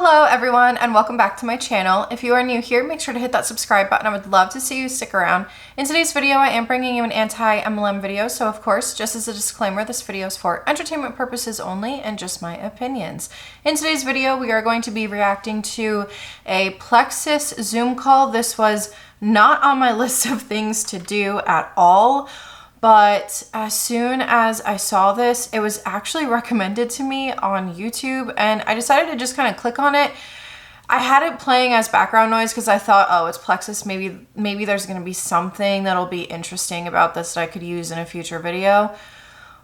Hello everyone and welcome back to my channel. If you are new here, make sure to hit that subscribe button. I would love to see you stick around. In today's video, I am bringing you an anti-MLM video, so of course, just as a disclaimer, this video is for entertainment purposes only and just my opinions. In today's video, we are going to be reacting to a Plexus Zoom call. This was not on my list of things to do at all. But as soon as I saw this, it was actually recommended to me on YouTube and I decided to just kind of click on it. I had it playing as background noise because I thought, oh, it's Plexus. Maybe there's going to be something that'll be interesting about this that I could use in a future video.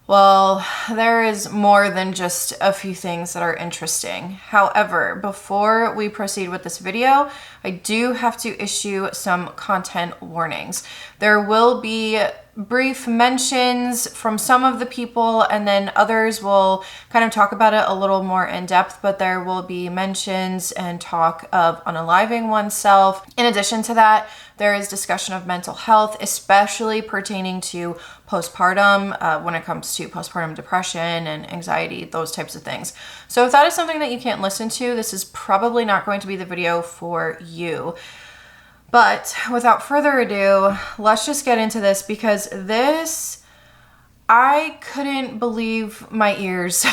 Well, there is more than just a few things that are interesting. However, before we proceed with this video, I do have to issue some content warnings. There will be brief mentions from some of the people and then others will kind of talk about it a little more in depth, but there will be mentions and talk of unaliving oneself. In addition to that, there is discussion of mental health, especially pertaining to postpartum, when it comes to postpartum depression and anxiety, those types of things. So if that is something that you can't listen to, this is probably not going to be the video for you. But without further ado, let's just get into this because I couldn't believe my ears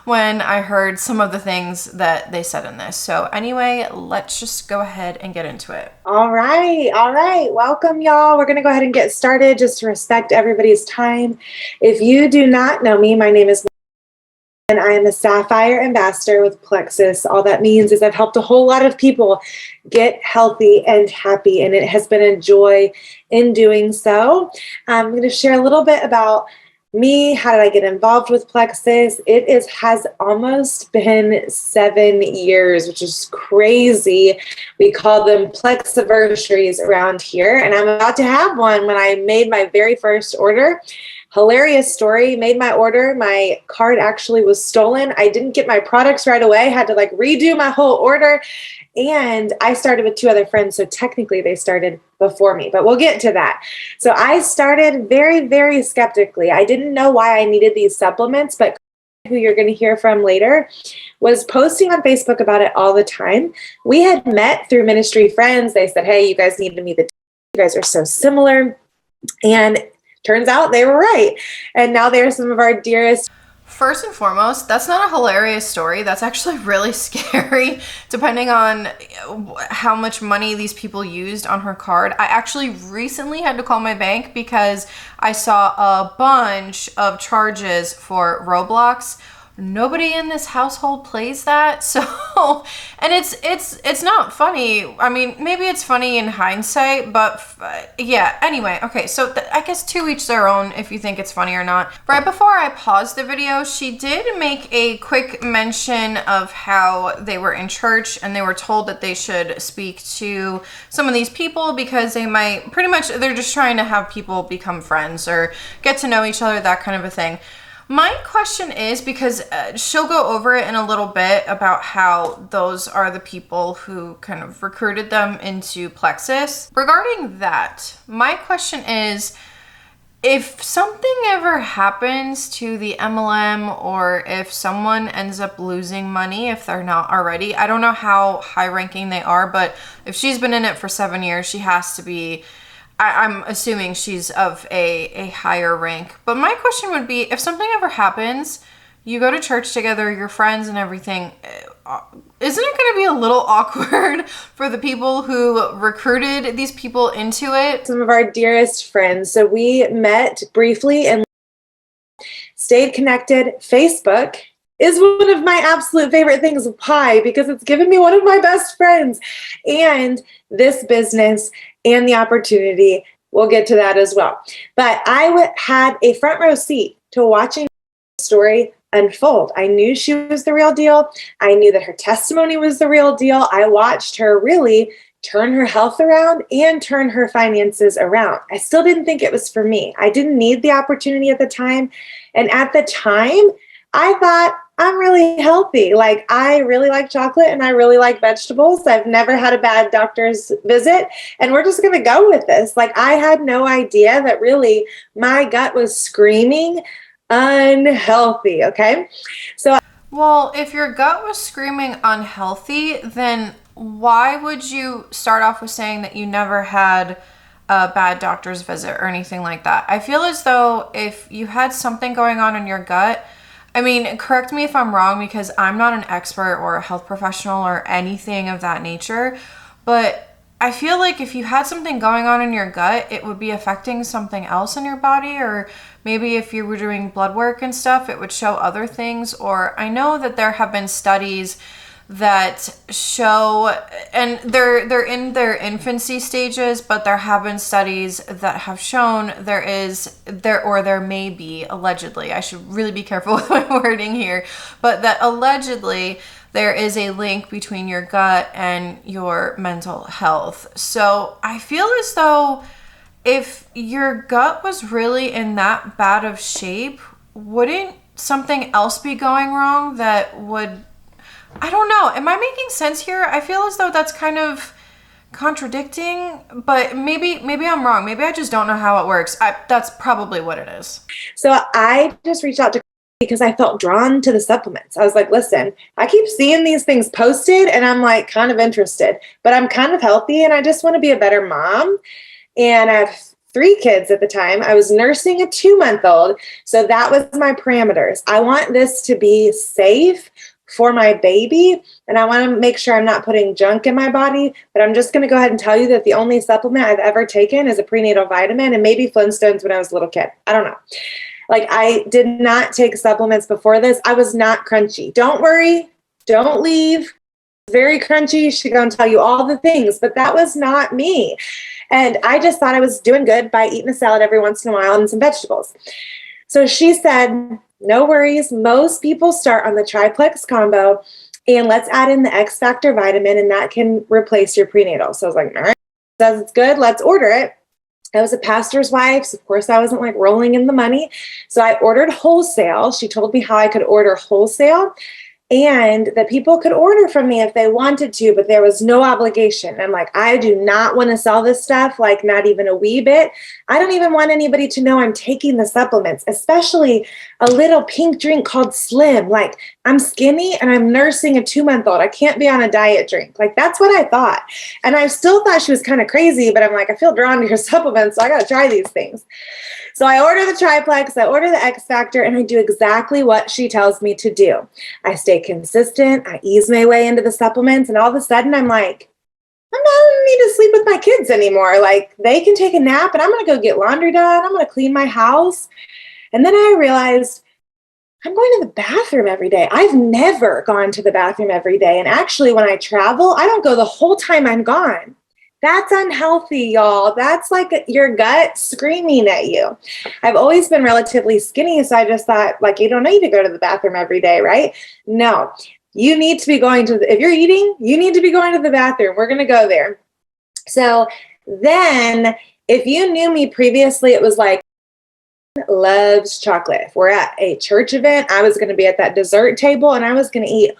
when I heard some of the things that they said in this. So anyway, let's just go ahead and get into it. All right. Welcome, y'all. We're going to go ahead and get started just to respect everybody's time. If you do not know me, my name is and I am a Sapphire Ambassador with Plexus. All that means is I've helped a whole lot of people get healthy and happy, and it has been a joy in doing so. I'm going to share a little bit about me. How did I get involved with Plexus? Has almost been 7 years, which is crazy. We call them Plexiversaries around here, and I'm about to have one when I made my very first order. Hilarious story. Made my order. My card actually was stolen. I didn't get my products right away. Had to redo my whole order. And I started with 2 other friends. So technically they started before me, but we'll get to that. So I started very, very skeptically. I didn't know why I needed these supplements, but who you're going to hear from later was posting on Facebook about it all the time. We had met through ministry friends. They said, hey, you guys need to meet you guys are so similar. And turns out they were right. And now they're some of our dearest. First and foremost, that's not a hilarious story. That's actually really scary, depending on how much money these people used on her card. I actually recently had to call my bank because I saw a bunch of charges for Roblox. Nobody in this household plays that, so, and it's not funny. I mean, maybe it's funny in hindsight, but yeah, anyway, okay, so I guess to each their own if you think it's funny or not. Right before I paused the video, she did make a quick mention of how they were in church and they were told that they should speak to some of these people because they might, they're just trying to have people become friends or get to know each other, that kind of a thing. My question is, because she'll go over it in a little bit about how those are the people who kind of recruited them into Plexus. Regarding that, my question is, if something ever happens to the MLM or if someone ends up losing money, if they're not already, I don't know how high ranking they are, but if she's been in it for 7 years, she has to be, I'm assuming she's of a higher rank. But my question would be, if something ever happens, you go to church together, you're friends and everything, isn't it going to be a little awkward for the people who recruited these people into it? Some of our dearest friends. So we met briefly and stayed connected. Facebook is one of my absolute favorite things. Why? Because it's given me one of my best friends and this business and the opportunity. We'll get to that as well. But I had a front row seat to watching the story unfold. I knew she was the real deal. I knew that her testimony was the real deal. I watched her really turn her health around and turn her finances around. I still didn't think it was for me. I didn't need the opportunity at the time. And at the time, I thought, I'm really healthy. I really like chocolate and I really like vegetables. I've never had a bad doctor's visit and we're just going to go with this. I had no idea that really my gut was screaming unhealthy. Okay. So Well, if your gut was screaming unhealthy, then why would you start off with saying that you never had a bad doctor's visit or anything like that? I feel as though if you had something going on in your gut, I mean, correct me if I'm wrong because I'm not an expert or a health professional or anything of that nature, but I feel like if you had something going on in your gut, it would be affecting something else in your body, or maybe if you were doing blood work and stuff, it would show other things. Or I know that there have been studies that show, and they're in their infancy stages, but there have been studies that have shown there may be, allegedly, I should really be careful with my wording here, but that allegedly there is a link between your gut and your mental health. So I feel as though if your gut was really in that bad of shape, wouldn't something else be going wrong that would, I don't know. Am I making sense here? I feel as though that's kind of contradicting, but maybe I'm wrong. Maybe I just don't know how it works. That's probably what it is. So I just reached out to because I felt drawn to the supplements. I was like, listen, I keep seeing these things posted and I'm like kind of interested, but I'm kind of healthy and I just want to be a better mom. And I have 3 kids at the time. I was nursing a 2-month-old. So that was my parameters. I want this to be safe for my baby. And I want to make sure I'm not putting junk in my body, but I'm just going to go ahead and tell you that the only supplement I've ever taken is a prenatal vitamin and maybe Flintstones when I was a little kid. I don't know. Like I did not take supplements before this. I was not crunchy. Don't worry. Don't leave. Very crunchy. She's going to tell you all the things, but that was not me. And I just thought I was doing good by eating a salad every once in a while and some vegetables. So she said, no worries. Most people start on the triplex combo and let's add in the X Factor vitamin and that can replace your prenatal. So I was like, all right, says it's good. Let's order it. I was a pastor's wife, so of course I wasn't like rolling in the money. So I ordered wholesale. She told me how I could order wholesale and that people could order from me if they wanted to, but there was no obligation. I'm like, I do not want to sell this stuff, like not even a wee bit. I don't even want anybody to know I'm taking the supplements, especially a little pink drink called Slim. Like I'm skinny and I'm nursing a 2-month-old. I can't be on a diet drink. Like that's what I thought. And I still thought she was kind of crazy, but I'm like, I feel drawn to your supplements, so I got to try these things. So I order the triplex, I order the X Factor, and I do exactly what she tells me to do. I stay consistent, I ease my way into the supplements, and all of a sudden I'm like, I don't need to sleep with my kids anymore. Like they can take a nap and I'm going to go get laundry done. I'm going to clean my house. And then I realized I'm going to the bathroom every day. I've never gone to the bathroom every day. And actually when I travel, I don't go the whole time I'm gone. That's unhealthy, y'all. That's like your gut screaming at you. I've always been relatively skinny, so I just thought, like, you don't need to go to the bathroom every day, right? No, you need to be going to, if you're eating, you need to be going to the bathroom. We're going to go there. So then if you knew me previously, it was like, loves chocolate. If we're at a church event, I was going to be at that dessert table and I was going to eat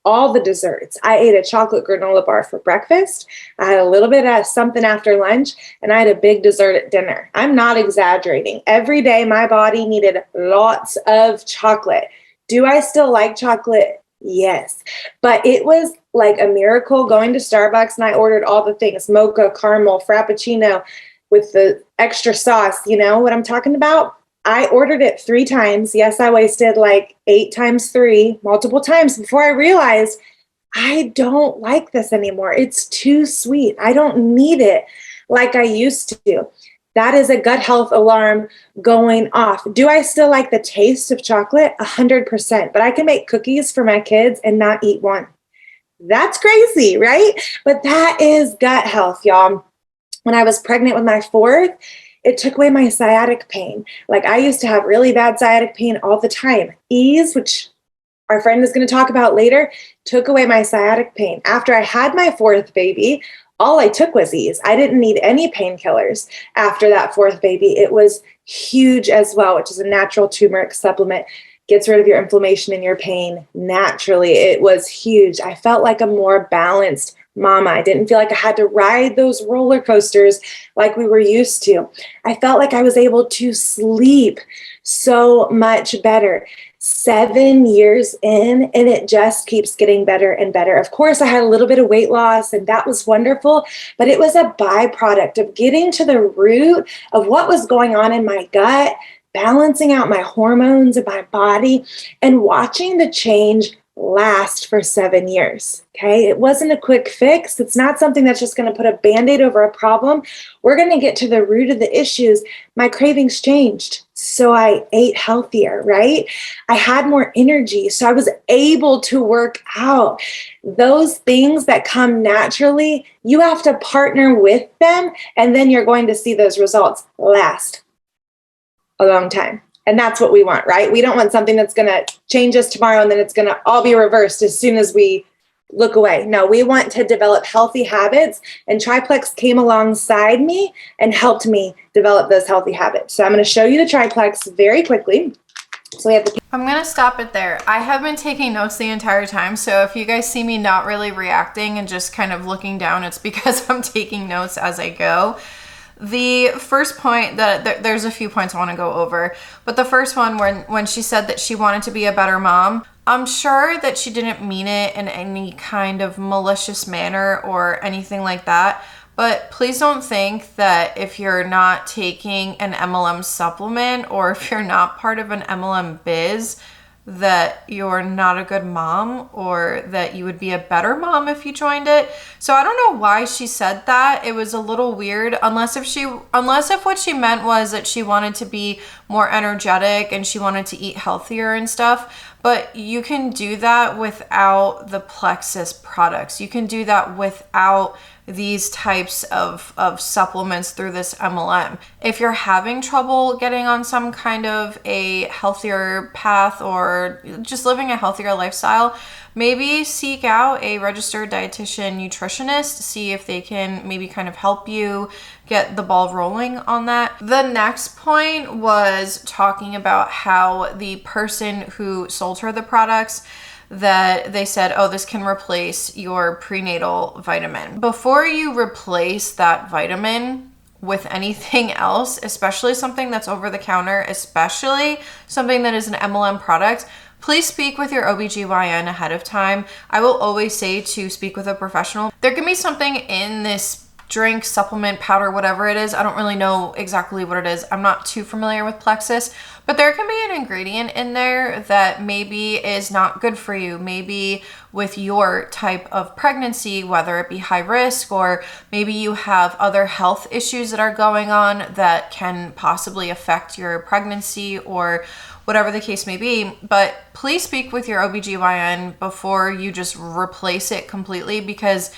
all the desserts. I ate a chocolate granola bar for breakfast. I had a little bit of something after lunch, and I had a big dessert at dinner. I'm not exaggerating. Every day my body needed lots of chocolate. Do I still like chocolate? Yes. But it was like a miracle going to Starbucks and I ordered all the things, mocha, caramel, frappuccino with the extra sauce. You know what I'm talking about? I ordered it 3 times. Yes, I wasted like 8 times 3, multiple times before I realized I don't like this anymore. It's too sweet. I don't need it like I used to. That is a gut health alarm going off. Do I still like the taste of chocolate? 100%. But I can make cookies for my kids and not eat one. That's crazy, right? But that is gut health, y'all. When I was pregnant with my 4th, it took away my sciatic pain. Like I used to have really bad sciatic pain all the time. Ease, which our friend is going to talk about later, took away my sciatic pain. After I had my 4th baby, all I took was Ease. I didn't need any painkillers after that 4th baby. It was huge as well, which is a natural turmeric supplement. Gets rid of your inflammation and your pain naturally. It was huge. I felt like a more balanced mama. I didn't feel like I had to ride those roller coasters like we were used to. I felt like I was able to sleep so much better. 7 years in, and it just keeps getting better and better. Of course, I had a little bit of weight loss, and that was wonderful, but it was a byproduct of getting to the root of what was going on in my gut, balancing out my hormones in my body, and watching the change last for 7 years. Okay. It wasn't a quick fix. It's not something that's just going to put a band-aid over a problem. We're going to get to the root of the issues. My cravings changed. So I ate healthier, right? I had more energy. So I was able to work out. Those things that come naturally, you have to partner with them, and then you're going to see those results last a long time. And that's what we want, right? We don't want something that's going to change us tomorrow and then it's going to all be reversed as soon as we look away. No, we want to develop healthy habits, and Triplex came alongside me and helped me develop those healthy habits. So I'm going to show you the Triplex very quickly. So we have the I'm going to stop it there. I have been taking notes the entire time, so if you guys see me not really reacting and just kind of looking down, it's because I'm taking notes as I go. The first point that there's a few points I want to go over, but the first one when she said that she wanted to be a better mom, I'm sure that she didn't mean it in any kind of malicious manner or anything like that. But please don't think that if you're not taking an MLM supplement or if you're not part of an MLM biz, that you're not a good mom or that you would be a better mom if you joined it. So I don't know why she said that. It was a little weird, unless if what she meant was that she wanted to be more energetic and she wanted to eat healthier and stuff. But you can do that without the Plexus products. You can do that without these types of supplements through this MLM. If you're having trouble getting on some kind of a healthier path or just living a healthier lifestyle, maybe seek out a registered dietitian nutritionist, see if they can maybe kind of help you get the ball rolling on that. The next point was talking about how the person who sold her the products, that they said, oh, this can replace your prenatal vitamin. Before you replace that vitamin with anything else, especially something that's over the counter, especially something that is an MLM product, please speak with your OBGYN ahead of time. I will always say to speak with a professional. There can be something in this drink, supplement, powder, whatever it is. I don't really know exactly what it is. I'm not too familiar with Plexus, but there can be an ingredient in there that maybe is not good for you. Maybe with your type of pregnancy, whether it be high risk or maybe you have other health issues that are going on that can possibly affect your pregnancy or whatever the case may be. But please speak with your OBGYN before you just replace it completely, because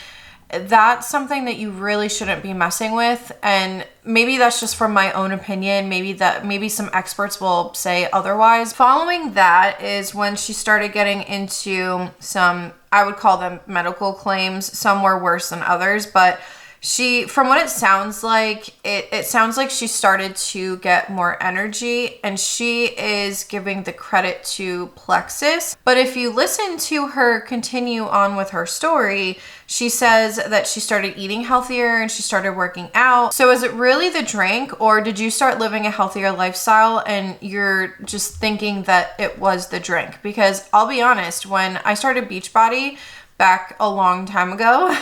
that's something that you really shouldn't be messing with. And maybe that's just from my own opinion. Maybe some experts will say otherwise. Following that is when she started getting into some, I would call them medical claims. Some were worse than others, but from what it sounds like, it sounds like she started to get more energy, and she is giving the credit to Plexus. But if you listen to her continue on with her story, she says that she started eating healthier and she started working out. So is it really the drink, or did you start living a healthier lifestyle and you're just thinking that it was the drink? Because I'll be honest, when I started Beachbody back a long time ago,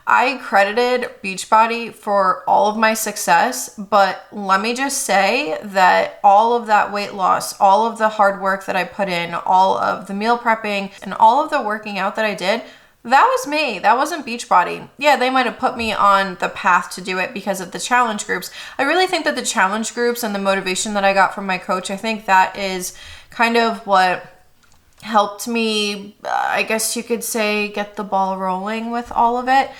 I credited Beachbody for all of my success, but let me just say that all of that weight loss, all of the hard work that I put in, all of the meal prepping, and all of the working out that I did, that was me. That wasn't Beachbody. Yeah, they might have put me on the path to do it because of the challenge groups. I really think that the challenge groups and the motivation that I got from my coach, I think that is kind of what helped me, I guess you could say, get the ball rolling with all of it.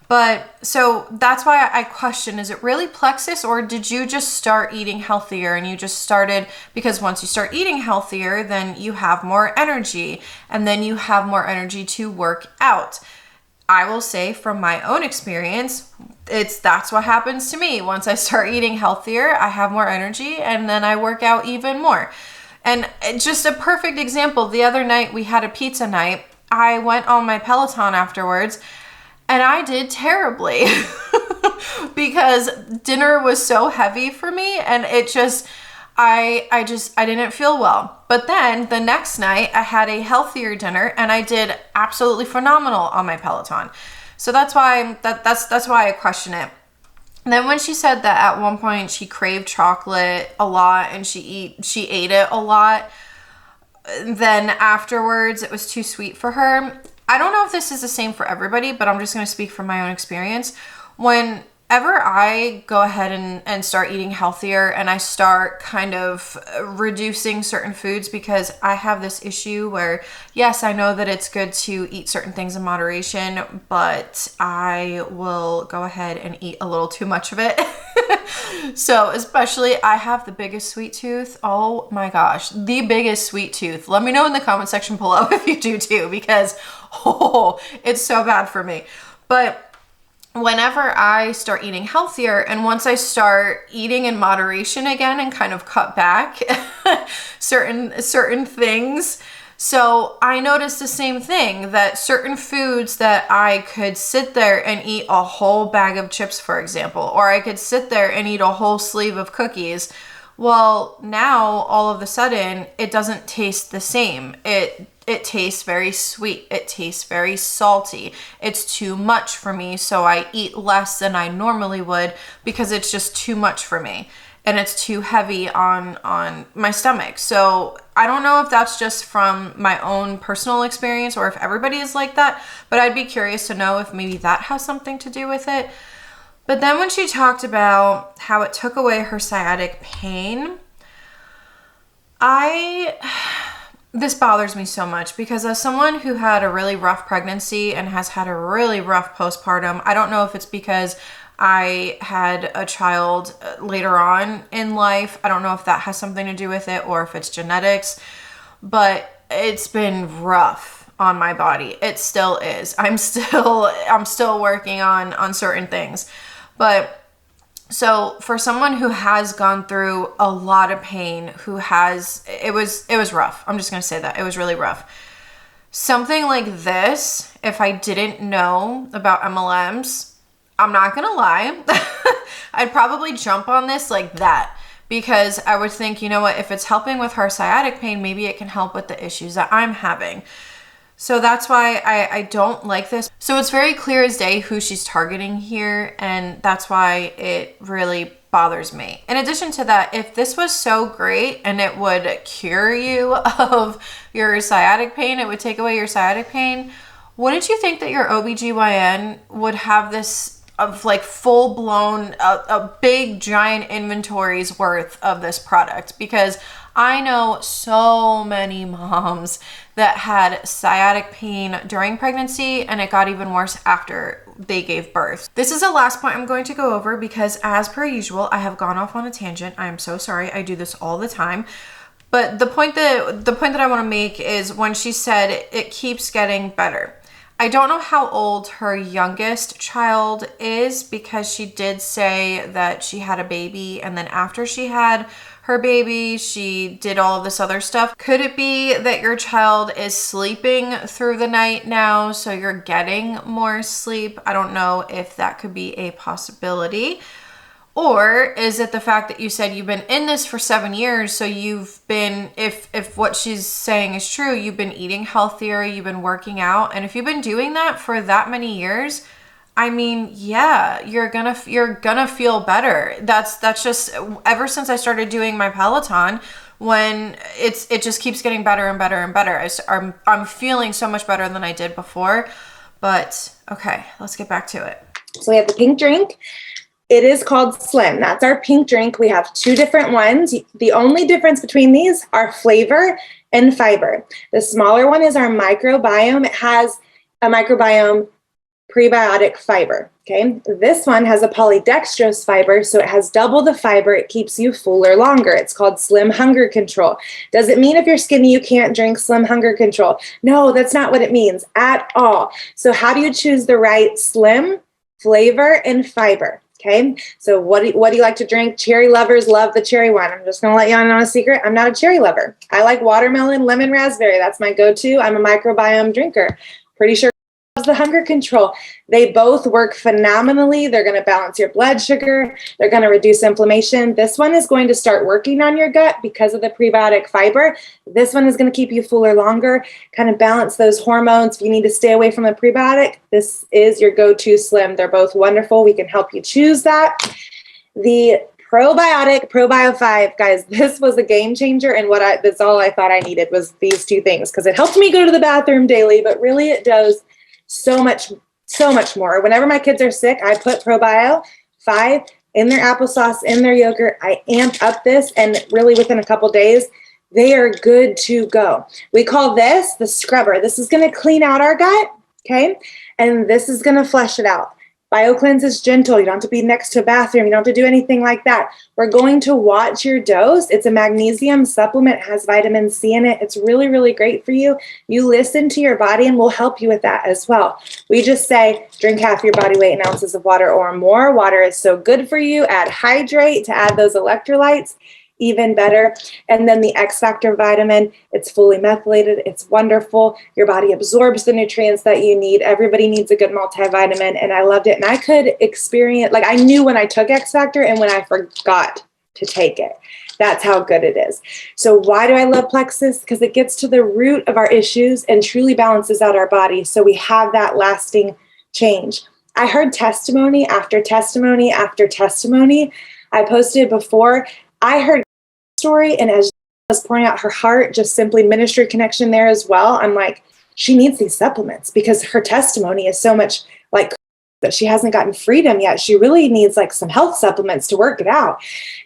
But so that's why I question, is it really Plexus, or did you just start eating healthier and you just started, because once you start eating healthier, then you have more energy and then you have more energy to work out. I will say from my own experience, that's what happens to me. Once I start eating healthier, I have more energy and then I work out even more. And just a perfect example, the other night we had a pizza night. I went on my Peloton afterwards, and I did terribly because dinner was so heavy for me, and I didn't feel well. But then the next night I had a healthier dinner and I did absolutely phenomenal on my Peloton. So that's why that's why I question it. And then when she said that at one point she craved chocolate a lot and she ate it a lot, then afterwards it was too sweet for her. I don't know if this is the same for everybody, but I'm just going to speak from my own experience. Whenever I go ahead and start eating healthier and I start kind of reducing certain foods, because I have this issue where, yes, I know that it's good to eat certain things in moderation, but I will go ahead and eat a little too much of it. So especially, I have the biggest sweet tooth. Oh my gosh, the biggest sweet tooth. Let me know in the comment section below if you do too, because it's so bad for me. But whenever I start eating healthier and once I start eating in moderation again and kind of cut back certain things, so I noticed the same thing, that certain foods that I could sit there and eat a whole bag of chips, for example, or I could sit there and eat a whole sleeve of cookies. Well, now all of a sudden it doesn't taste the same. It tastes very sweet. It tastes very salty. It's too much for me, so I eat less than I normally would because it's just too much for me and it's too heavy on my stomach. So I don't know if that's just from my own personal experience or if everybody is like that, but I'd be curious to know if maybe that has something to do with it. But then when she talked about how it took away her sciatic pain, this bothers me so much, because as someone who had a really rough pregnancy and has had a really rough postpartum, I don't know if it's because I had a child later on in life. I don't know if that has something to do with it or if it's genetics, but it's been rough on my body. It still is. I'm still working on certain things. But so for someone who has gone through a lot of pain, it was rough. I'm just going to say that. It was really rough. Something like this, if I didn't know about MLMs, I'm not going to lie, I'd probably jump on this like that, because I would think, you know what, if it's helping with her sciatic pain, maybe it can help with the issues that I'm having. So that's why I don't like this. So it's very clear as day who she's targeting here, and that's why it really bothers me. In addition to that, if this was so great and it would cure you of your sciatic pain, it would take away your sciatic pain, wouldn't you think that your OBGYN would have this of like full blown, a big giant inventory's worth of this product? Because I know so many moms that had sciatic pain during pregnancy and it got even worse after they gave birth. This is the last point I'm going to go over, because as per usual, I have gone off on a tangent. I am so sorry. I do this all the time. But the point that I want to make is when she said it keeps getting better. I don't know how old her youngest child is, because she did say that she had a baby and then after she had her baby, she did all of this other stuff. Could it be that your child is sleeping through the night now, so you're getting more sleep? I don't know if that could be a possibility. Or is it the fact that you said you've been in this for 7 years, so you've been, if what she's saying is true, you've been eating healthier, you've been working out, and if you've been doing that for that many years, I mean, yeah, you're gonna feel better. That's just, ever since I started doing my Peloton, when it just keeps getting better and better and better. I'm feeling so much better than I did before. But okay, let's get back to it. So we have the pink drink. It is called Slim. That's our pink drink. We have two different ones. The only difference between these are flavor and fiber. The smaller one is our microbiome. It has a microbiome prebiotic fiber. Okay. This one has a polydextrose fiber, so it has double the fiber. It keeps you fuller longer. It's called Slim Hunger Control. Does it mean if you're skinny you can't drink Slim Hunger Control? No, that's not what it means at all. So how do you choose the right slim, flavor, and fiber? Okay, so what do you like to drink? Cherry lovers love the cherry one. I'm just going to let you know a secret. I'm not a cherry lover. I like watermelon, lemon, raspberry. That's my go-to. I'm a microbiome drinker. Pretty sure the hunger control. They both work phenomenally. They're going to balance your blood sugar. They're going to reduce inflammation. This one is going to start working on your gut because of the prebiotic fiber. This one is going to keep you fuller longer, kind of balance those hormones. If you need to stay away from the prebiotic, this is your go-to slim. They're both wonderful. We can help you choose that. The probiotic Probio 5, guys, this was a game changer, and that's all I thought I needed was these two things, because it helped me go to the bathroom daily, but really it does so much more. Whenever my kids are sick, I put Probio 5 in their applesauce, in their yogurt. I amp up this, and really within a couple days, they are good to go. We call this the scrubber. This is going to clean out our gut, okay? And this is going to flush it out. BioCleanse is gentle. You don't have to be next to a bathroom. You don't have to do anything like that. We're going to watch your dose. It's a magnesium supplement. It has vitamin C in it. It's really, really great for you. You listen to your body, and we'll help you with that as well. We just say drink half your body weight in ounces of water or more. Water is so good for you. Add hydrate to add those electrolytes. Even better. And then the X Factor vitamin, it's fully methylated. It's wonderful. Your body absorbs the nutrients that you need. Everybody needs a good multivitamin, and I loved it. And I could experience, like, I knew when I took X Factor and when I forgot to take it. That's how good it is. So why do I love Plexus? Because it gets to the root of our issues and truly balances out our body, so we have that lasting change. I heard testimony after testimony after testimony. I posted before. I heard story, and as she was pouring out her heart, just simply ministry connection there as well. I'm like, she needs these supplements, because her testimony is so much like that she hasn't gotten freedom yet. She really needs like some health supplements to work it out.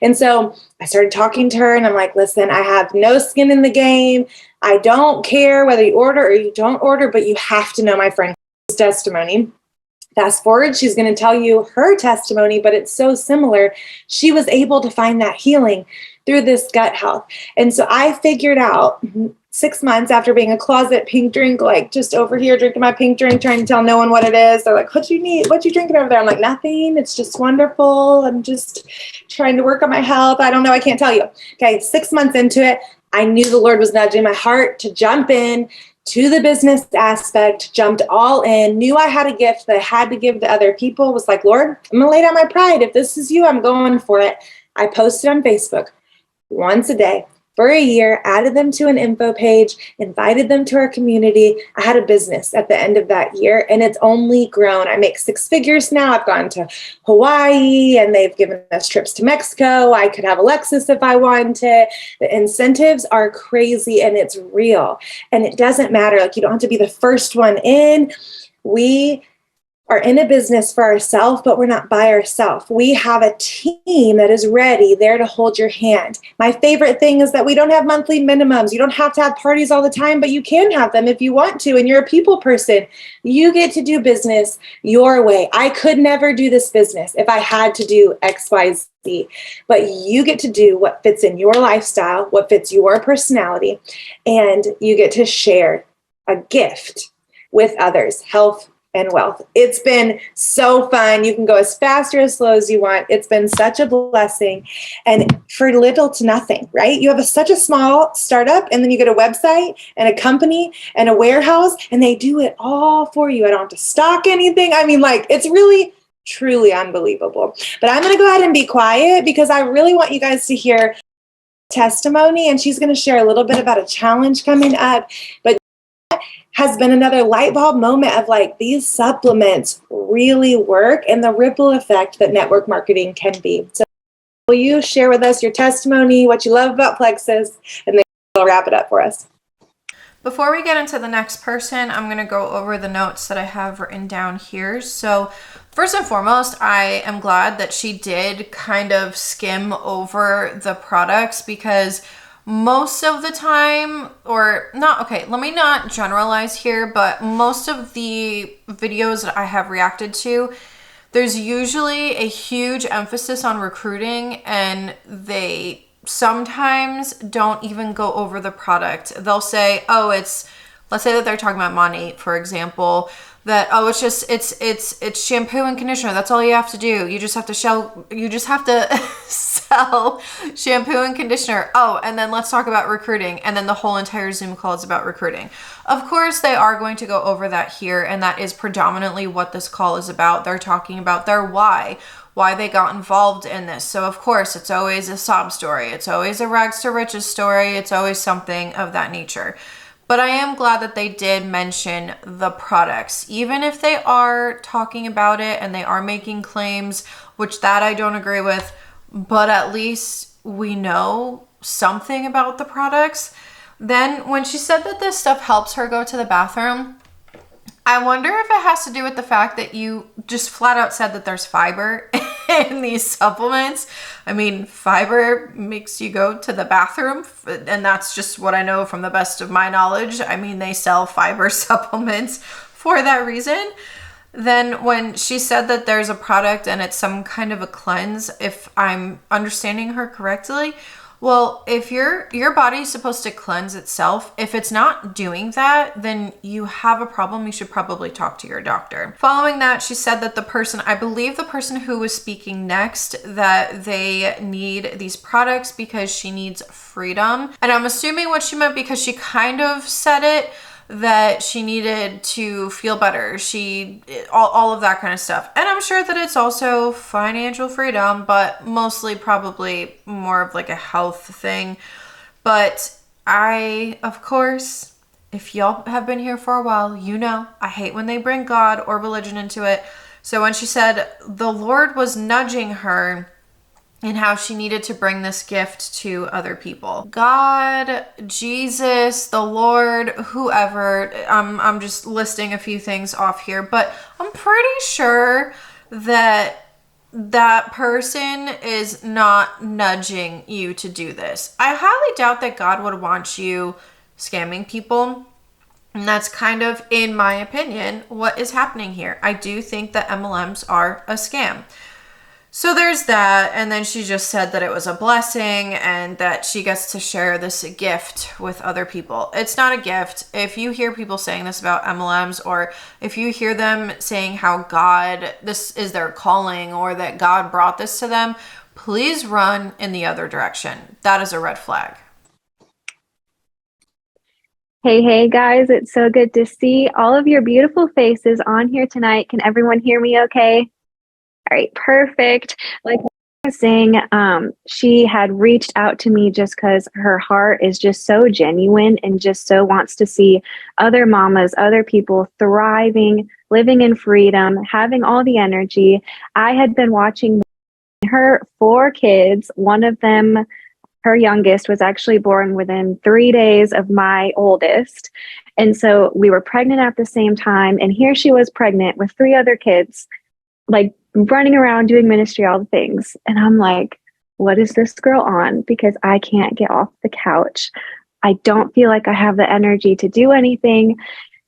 And so I started talking to her, and I'm like, listen, I have no skin in the game. I don't care whether you order or you don't order, but you have to know my friend's testimony. Fast forward, she's going to tell you her testimony, but it's so similar. She was able to find that healing through this gut health. And so I figured out 6 months after being a closet pink drink, like just over here drinking my pink drink, trying to tell no one what it is. They're like, what you need? What you drinking over there? I'm like, nothing. It's just wonderful. I'm just trying to work on my health. I don't know. I can't tell you. Okay. 6 months into it, I knew the Lord was nudging my heart to jump in to the business aspect, jumped all in, knew I had a gift that I had to give to other people, was like, Lord, I'm going to lay down my pride. If this is you, I'm going for it. I posted on Facebook once a day for a year, added them to an info page, invited them to our community. I had a business at the end of that year, and it's only grown. I make 6 figures now. I've gone to Hawaii, and they've given us trips to Mexico. I could have a Lexus if I wanted. The incentives are crazy, and it's real. And it doesn't matter. Like, you don't have to be the first one in. We are in a business for ourselves, but we're not by ourselves. We have a team that is ready, there to hold your hand. My favorite thing is that we don't have monthly minimums. You don't have to have parties all the time, but you can have them if you want to, and you're a people person. You get to do business your way. I could never do this business if I had to do X, Y, Z, but you get to do what fits in your lifestyle, what fits your personality, and you get to share a gift with others, health and wealth. It's been so fun. You can go as fast or as slow as you want. It's been such a blessing, and for little to nothing, right? You have such a small startup, and then you get a website and a company and a warehouse, and they do it all for you. I don't have to stock anything. I mean, like, it's really, truly unbelievable. But I'm going to go ahead and be quiet, because I really want you guys to hear testimony, and she's going to share a little bit about a challenge coming up. But has been another light bulb moment of like, these supplements really work, and the ripple effect that network marketing can be. So will you share with us your testimony, what you love about Plexus, and then we'll wrap it up for us. Before we get into the next person, I'm going to go over the notes that I have written down here. So first and foremost, I am glad that she did kind of skim over the products, because most of the time, or not, okay, let me not generalize here, but most of the videos that I have reacted to, there's usually a huge emphasis on recruiting, and they sometimes don't even go over the product. They'll say, oh, it's, let's say that they're talking about Money, for example, that, oh, it's just, it's shampoo and conditioner. That's all you have to do. You just have to sell shampoo and conditioner. Oh, and then let's talk about recruiting. And then the whole entire Zoom call is about recruiting. Of course, they are going to go over that here, and that is predominantly what this call is about. They're talking about their why they got involved in this. So of course, it's always a sob story. It's always a rags to riches story. It's always something of that nature. But I am glad that they did mention the products, even if they are talking about it and they are making claims, which that I don't agree with, but at least we know something about the products. Then when she said that this stuff helps her go to the bathroom, I wonder if it has to do with the fact that you just flat out said that there's fiber in these supplements. I mean, fiber makes you go to the bathroom, and that's just what I know from the best of my knowledge. I mean, they sell fiber supplements for that reason. Then when she said that there's a product and it's some kind of a cleanse, if I'm understanding her correctly, well, if your body is supposed to cleanse itself, if it's not doing that, then you have a problem. You should probably talk to your doctor. Following that, she said that I believe the person who was speaking next, that they need these products because she needs freedom. And I'm assuming what she meant, because she kind of said it, that she needed to feel better, all of that kind of stuff. And I'm sure that it's also financial freedom, but mostly probably more of like a health thing. But of course, if y'all have been here for a while, you know I hate when they bring God or religion into it. So when she said the Lord was nudging her and how she needed to bring this gift to other people, God, Jesus, the Lord, whoever, I'm just listing a few things off here, but I'm pretty sure that that person is not nudging you to do this. I highly doubt that God would want you scamming people. And that's kind of, in my opinion, what is happening here. I do think that MLMs are a scam. So there's that, and then she just said that it was a blessing and that she gets to share this gift with other people. It's not a gift. If you hear people saying this about MLMs, or if you hear them saying how this is their calling, or that God brought this to them, please run in the other direction. That is a red flag. Hey guys, it's so good to see all of your beautiful faces on here tonight. Can everyone hear me okay? All right, perfect. Like I was saying, she had reached out to me just because her heart is just so genuine and just so wants to see other mamas, other people thriving, living in freedom, having all the energy. I had been watching her 4 kids. One of them, her youngest, was actually born within 3 days of my oldest. And so we were pregnant at the same time. And here she was pregnant with 3 other kids, like running around doing ministry, all the things. And I'm like, what is this girl on? Because I can't get off the couch. I don't feel like I have the energy to do anything.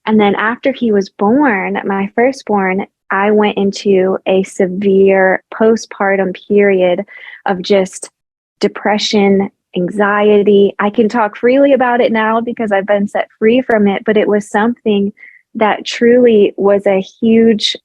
And then after he was born, my firstborn, I went into a severe postpartum period of just depression, anxiety. I can talk freely about it now because I've been set free from it, but it was something that truly was a huge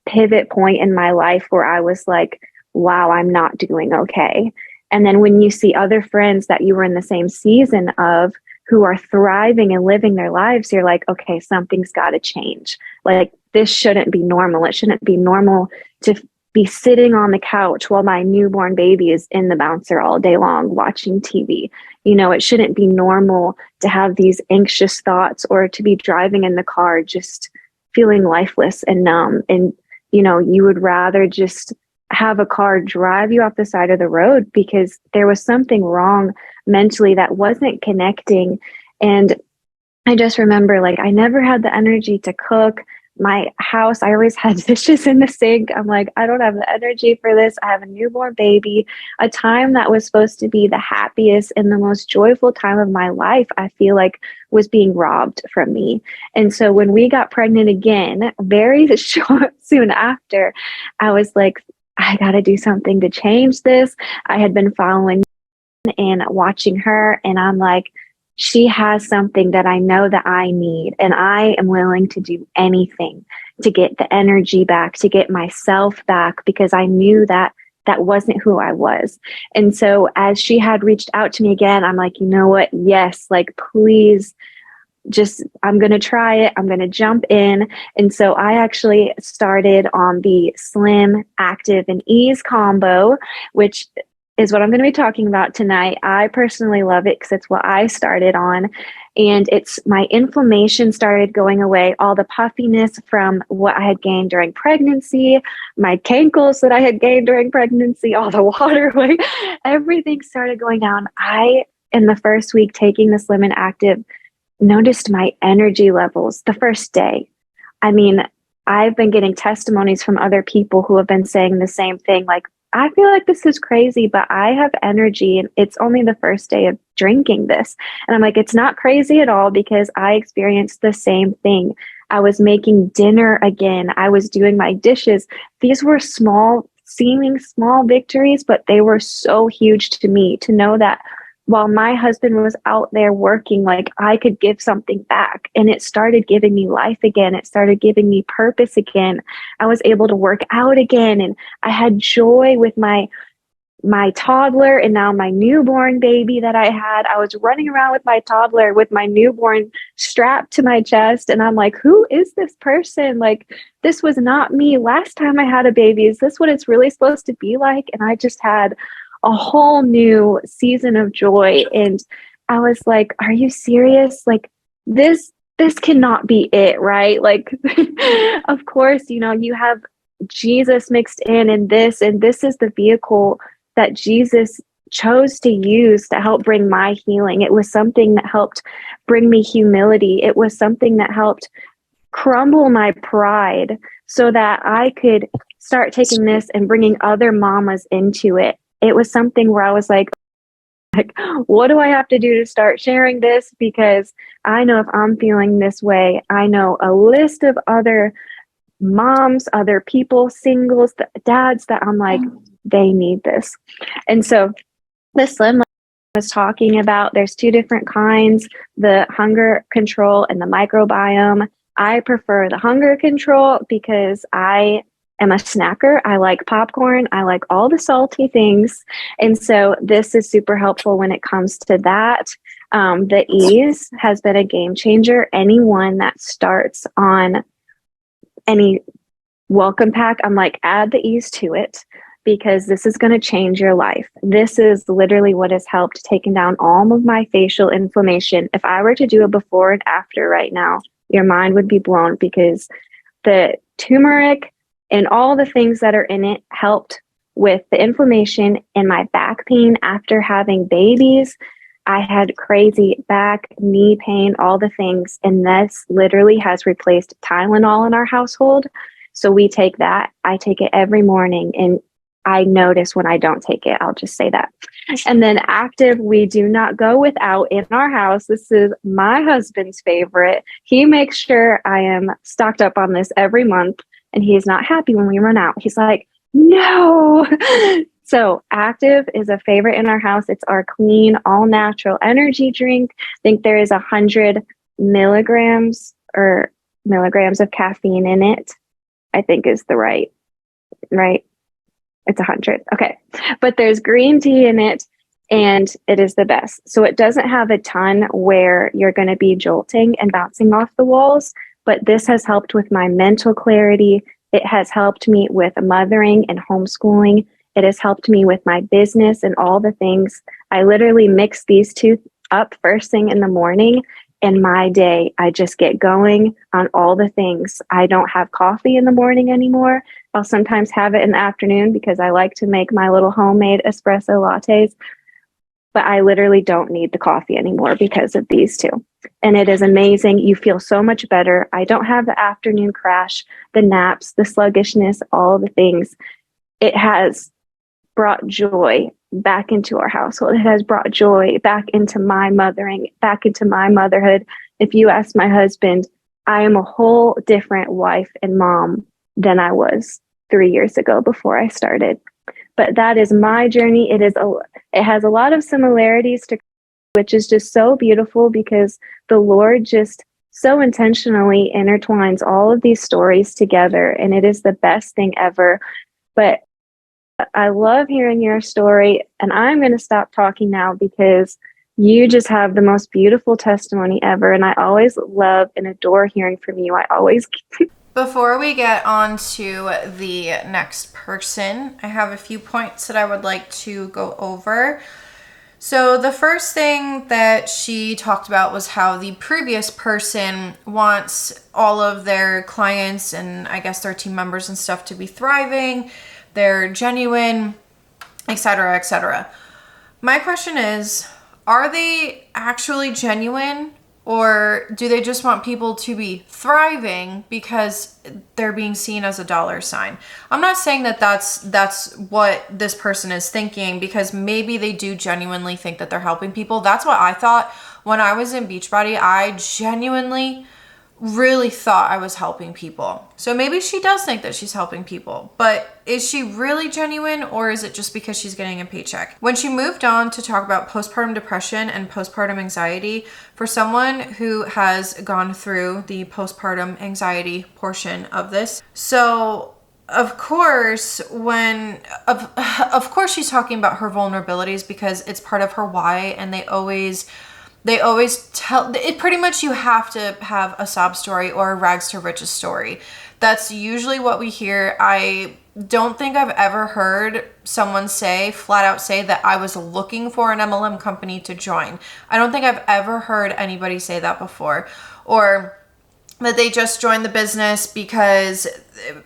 pivot point in my life where I was like, wow, I'm not doing okay. And then when you see other friends that you were in the same season of who are thriving and living their lives, you're like, okay, something's got to change. Like, this shouldn't be normal. It shouldn't be normal to be sitting on the couch while my newborn baby is in the bouncer all day long watching TV. You know, it shouldn't be normal to have these anxious thoughts, or to be driving in the car just feeling lifeless and numb. And you know, you would rather just have a car drive you off the side of the road because there was something wrong mentally that wasn't connecting. And I just remember, like, I never had the energy to cook. My house, I always had dishes in the sink. I'm like, I don't have the energy for this. I have a newborn baby. A time that was supposed to be the happiest and the most joyful time of my life, I feel like was being robbed from me. And so when we got pregnant again, very soon after, I was like, I got to do something to change this. I had been following and watching her, and I'm like, she has something that I know that I need, and I am willing to do anything to get the energy back, to get myself back, because I knew that that wasn't who I was. And so as she had reached out to me again, I'm like, you know what? Yes, like, please, just, I'm going to try it. I'm going to jump in. And so I actually started on the Slim, Active, and Ease combo, which is what I'm going to be talking about tonight. I personally love it because it's what I started on. And it's my inflammation started going away, all the puffiness from what I had gained during pregnancy, my cankles that I had gained during pregnancy, all the waterway, everything started going down. I, in the first week taking the Slim and Active, noticed my energy levels the first day. I mean, I've been getting testimonies from other people who have been saying the same thing. Like, I feel like this is crazy, but I have energy and it's only the first day of drinking this. And I'm like, it's not crazy at all because I experienced the same thing. I was making dinner again. I was doing my dishes. These were seeming small victories, but they were so huge to me to know that while my husband was out there working, like, I could give something back. And it started giving me life again. It started giving me purpose again. I was able to work out again. And I had joy with my toddler and now my newborn baby that I had. I was running around with my toddler with my newborn strapped to my chest. And I'm like, who is this person? Like, this was not me last time I had a baby. Is this what it's really supposed to be like? And I just had a whole new season of joy. And I was like, are you serious? Like, this cannot be it, right? Like, of course, you know, you have Jesus mixed in and this is the vehicle that Jesus chose to use to help bring my healing. It was something that helped bring me humility. It was something that helped crumble my pride so that I could start taking this and bringing other mamas into it. It was something where I was like, what do I have to do to start sharing this? Because I know if I'm feeling this way, I know a list of other moms, other people, singles, dads that I'm like, they need this. And so the Slim I was talking about, there's two different kinds, the hunger control and the microbiome. I prefer the hunger control because I am a snacker. I like popcorn. I like all the salty things. And so this is super helpful when it comes to that. The ease has been a game changer. Anyone that starts on any welcome pack, I'm like, add the ease to it because this is going to change your life. This is literally what has helped taking down all of my facial inflammation. If I were to do a before and after right now, your mind would be blown because the turmeric and all the things that are in it helped with the inflammation and my back pain after having babies. I had crazy back, knee pain, all the things. And this literally has replaced Tylenol in our household. So we take that. I take it every morning and I notice when I don't take it. I'll just say that. And then Active, we do not go without in our house. This is my husband's favorite. He makes sure I am stocked up on this every month. And he's not happy when we run out. He's like, no. So Active is a favorite in our house. It's our clean, all natural energy drink. I think there is 100 milligrams of caffeine in it, I think is the right? It's 100. Okay. But there's green tea in it and it is the best. So it doesn't have a ton where you're going to be jolting and bouncing off the walls. But this has helped with my mental clarity. It has helped me with mothering and homeschooling. It has helped me with my business and all the things. I literally mix these two up first thing in the morning. And my day, I just get going on all the things. I don't have coffee in the morning anymore. I'll sometimes have it in the afternoon because I like to make my little homemade espresso lattes. But I literally don't need the coffee anymore because of these two. And it is amazing. You feel so much better. I don't have the afternoon crash, the naps, the sluggishness, all the things. It has brought joy back into our household. It has brought joy back into my mothering, back into my motherhood. If you ask my husband, I am a whole different wife and mom than I was 3 years ago before I started. But that is my journey. It has a lot of similarities to, which is just so beautiful because the Lord just so intentionally intertwines all of these stories together, and it is the best thing ever. But I love hearing your story, and I'm going to stop talking now because you just have the most beautiful testimony ever, and I always love and adore hearing from you. I always Before we get on to the next person, I have a few points that I would like to go over. So the first thing that she talked about was how the previous person wants all of their clients and I guess their team members and stuff to be thriving, they're genuine, etc., etc. My question is, are they actually genuine, or do they just want people to be thriving because they're being seen as a dollar sign? I'm not saying that that's what this person is thinking, because maybe they do genuinely think that they're helping people. That's what I thought when I was in Beachbody. I genuinely really thought I was helping people. So maybe she does think that she's helping people, but is she really genuine, or is it just because she's getting a paycheck? When she moved on to talk about postpartum depression and postpartum anxiety, for someone who has gone through the postpartum anxiety portion of this, so of course, of course she's talking about her vulnerabilities because it's part of her why, and they always tell it. Pretty much you have to have a sob story or a rags to riches story. That's usually what we hear. I don't think I've ever heard someone flat out say that I was looking for an MLM company to join. I don't think I've ever heard anybody say that before, or that they just joined the business because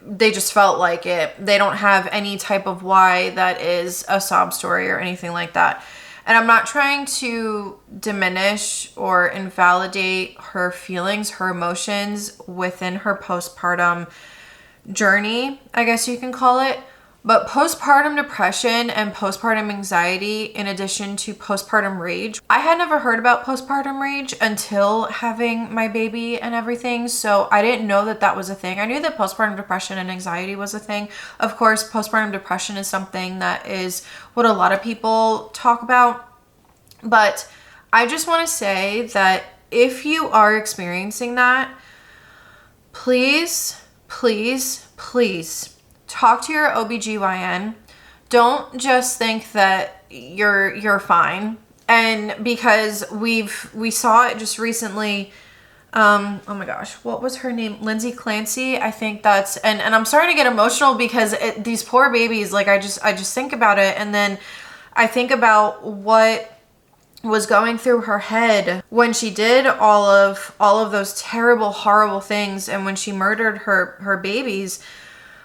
they just felt like it. They don't have any type of why that is a sob story or anything like that. And I'm not trying to diminish or invalidate her feelings, her emotions within her postpartum journey, I guess you can call it. But postpartum depression and postpartum anxiety, in addition to postpartum rage, I had never heard about postpartum rage until having my baby and everything. So I didn't know that that was a thing. I knew that postpartum depression and anxiety was a thing. Of course, postpartum depression is something that is what a lot of people talk about. But I just want to say that if you are experiencing that, please, please, please talk to your OBGYN. Don't just think that you're fine. And because we saw it just recently, oh my gosh, what was her name? Lindsay Clancy. I think that's, and I'm starting to get emotional because these poor babies, like I just think about it, and then I think about what was going through her head when she did all of those terrible, horrible things, and when she murdered her babies.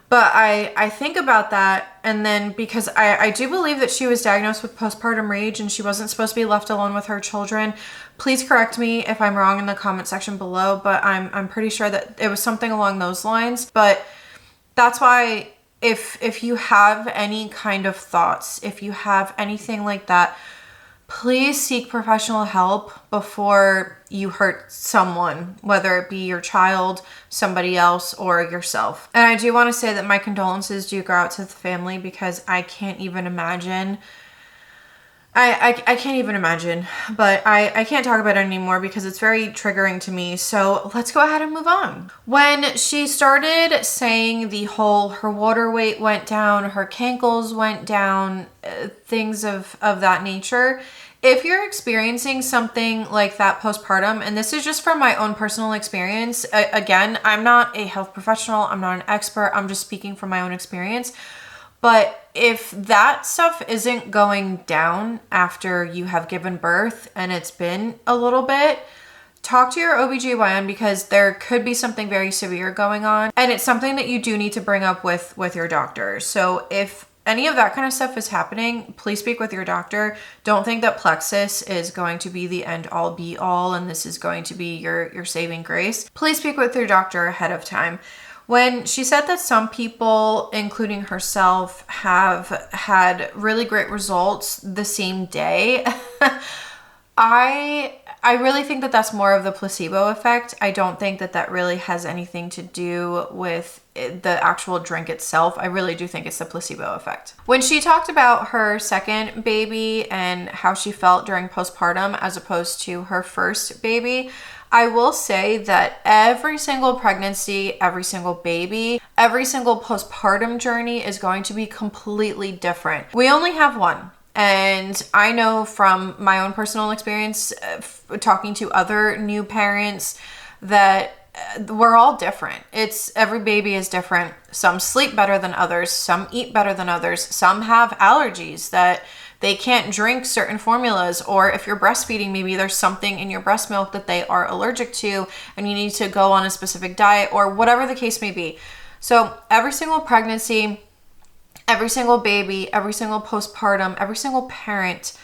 But I think about that, and then because I do believe that she was diagnosed with postpartum rage and she wasn't supposed to be left alone with her children. Please correct me if I'm wrong in the comment section below, but I'm pretty sure that it was something along those lines. But that's why if you have any kind of thoughts, if you have anything like that, please seek professional help before you hurt someone, whether it be your child, somebody else, or yourself. And I do want to say that my condolences do go out to the family, because I can't even imagine. I can't even imagine, but I can't talk about it anymore because it's very triggering to me. So let's go ahead and move on. When she started saying the whole, her water weight went down, her cankles went down, things of that nature. If you're experiencing something like that postpartum, and this is just from my own personal experience, again, I'm not a health professional, I'm not an expert, I'm just speaking from my own experience. But if that stuff isn't going down after you have given birth and it's been a little bit, talk to your OBGYN, because there could be something very severe going on, and it's something that you do need to bring up with your doctor. So if any of that kind of stuff is happening, please speak with your doctor. Don't think that Plexus is going to be the end all be all and this is going to be your saving grace. Please speak with your doctor ahead of time. When she said that some people, including herself, have had really great results the same day, I really think that that's more of the placebo effect. I don't think that that really has anything to do with the actual drink itself. I really do think it's the placebo effect. When she talked about her second baby and how she felt during postpartum as opposed to her first baby, I will say that every single pregnancy, every single baby, every single postpartum journey is going to be completely different. We only have one. And I know from my own personal experience, talking to other new parents, that we're all different. Every baby is different. Some sleep better than others. Some eat better than others. Some have allergies that they can't drink certain formulas, or if you're breastfeeding, maybe there's something in your breast milk that they are allergic to and you need to go on a specific diet, or whatever the case may be. So every single pregnancy, every single baby, every single postpartum, every single parent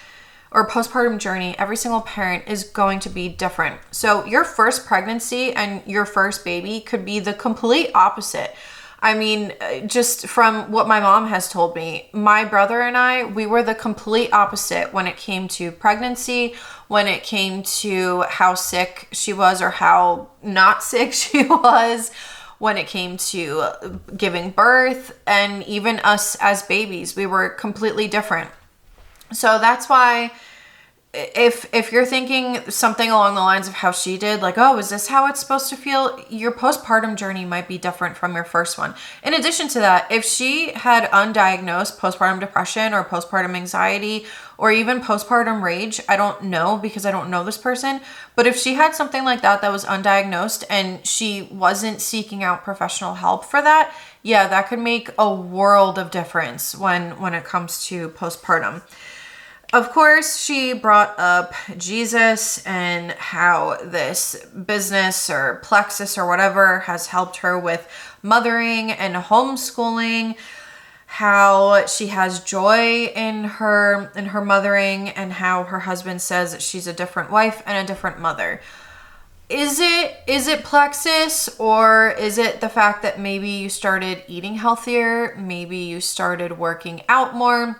or postpartum journey, every single parent is going to be different. So your first pregnancy and your first baby could be the complete opposite. I mean, just from what my mom has told me, my brother and I, we were the complete opposite when it came to pregnancy, when it came to how sick she was or how not sick she was, when it came to giving birth, and even us as babies, we were completely different. So that's why if you're thinking something along the lines of how she did, like, oh, is this how it's supposed to feel? Your postpartum journey might be different from your first one. In addition to that, if she had undiagnosed postpartum depression or postpartum anxiety or even postpartum rage, I don't know because I don't know this person, but if she had something like that was undiagnosed and she wasn't seeking out professional help for that, yeah, that could make a world of difference when it comes to postpartum. Of course, she brought up Jesus and how this business or Plexus or whatever has helped her with mothering and homeschooling, how she has joy in her mothering, and how her husband says that she's a different wife and a different mother. Is it Plexus, or is it the fact that maybe you started eating healthier, maybe you started working out more?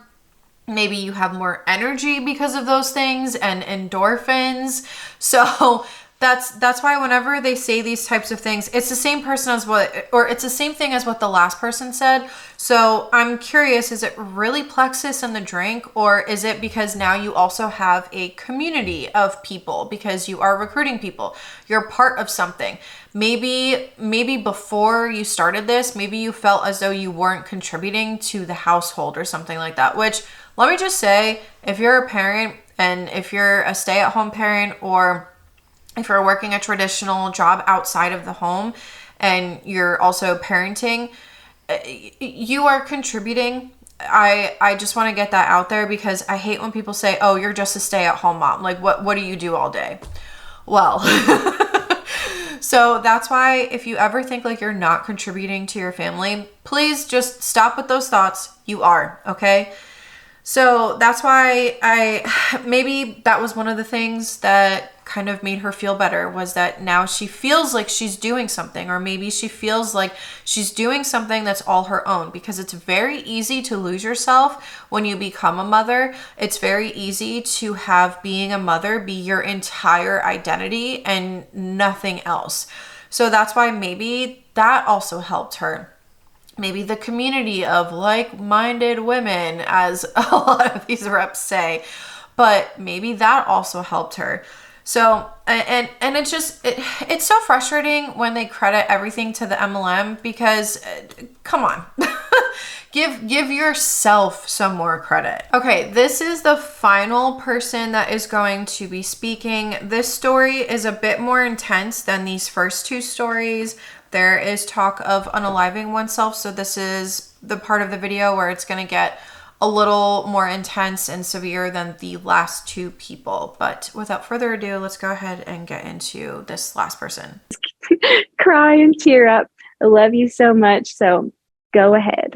Maybe you have more energy because of those things and endorphins. So that's why whenever they say these types of things, it's the same it's the same thing as what the last person said. So I'm curious, is it really Plexus in the drink, or is it because now you also have a community of people because you are recruiting people? You're part of something. Maybe before you started this, maybe you felt as though you weren't contributing to the household or something like that, which, let me just say, if you're a parent and if you're a stay-at-home parent, or if you're working a traditional job outside of the home and you're also parenting, you are contributing. I just want to get that out there because I hate when people say, oh, you're just a stay-at-home mom. Like, what do you do all day? Well, so that's why if you ever think like you're not contributing to your family, please just stop with those thoughts. You are, okay? So that's why maybe that was one of the things that kind of made her feel better, was that now she feels like she's doing something, or maybe she feels like she's doing something that's all her own, because it's very easy to lose yourself when you become a mother. It's very easy to have being a mother be your entire identity and nothing else. So that's why maybe that also helped her. Maybe the community of like-minded women, as a lot of these reps say, but maybe that also helped her. So, and it's just, it's so frustrating when they credit everything to the MLM, because come on, give yourself some more credit. Okay, this is the final person that is going to be speaking. This story is a bit more intense than these first two stories. There is talk of unaliving oneself, so this is the part of the video where it's going to get a little more intense and severe than the last two people. But without further ado, let's go ahead and get into this last person. Cry and tear up. I love you so much, so go ahead.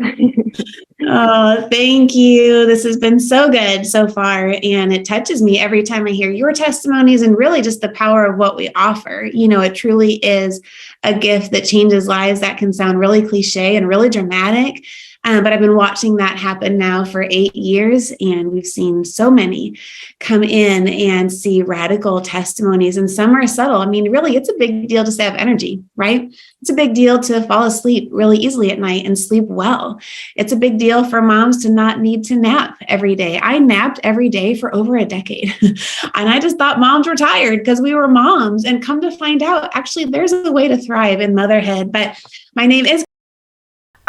Oh, thank you. This has been so good so far, and it touches me every time I hear your testimonies and really just the power of what we offer. You know, it truly is a gift that changes lives. That can sound really cliche and really dramatic, but I've been watching that happen now for 8 years, and we've seen so many come in and see radical testimonies, and some are subtle. I mean, really, it's a big deal to have energy, right? It's a big deal to fall asleep really easily at night and sleep well. deal. It's a big deal for moms to not need to nap every day. I napped every day for over a decade. And I just thought moms were tired because we were moms. And come to find out, actually, there's a way to thrive in motherhood. But my name is...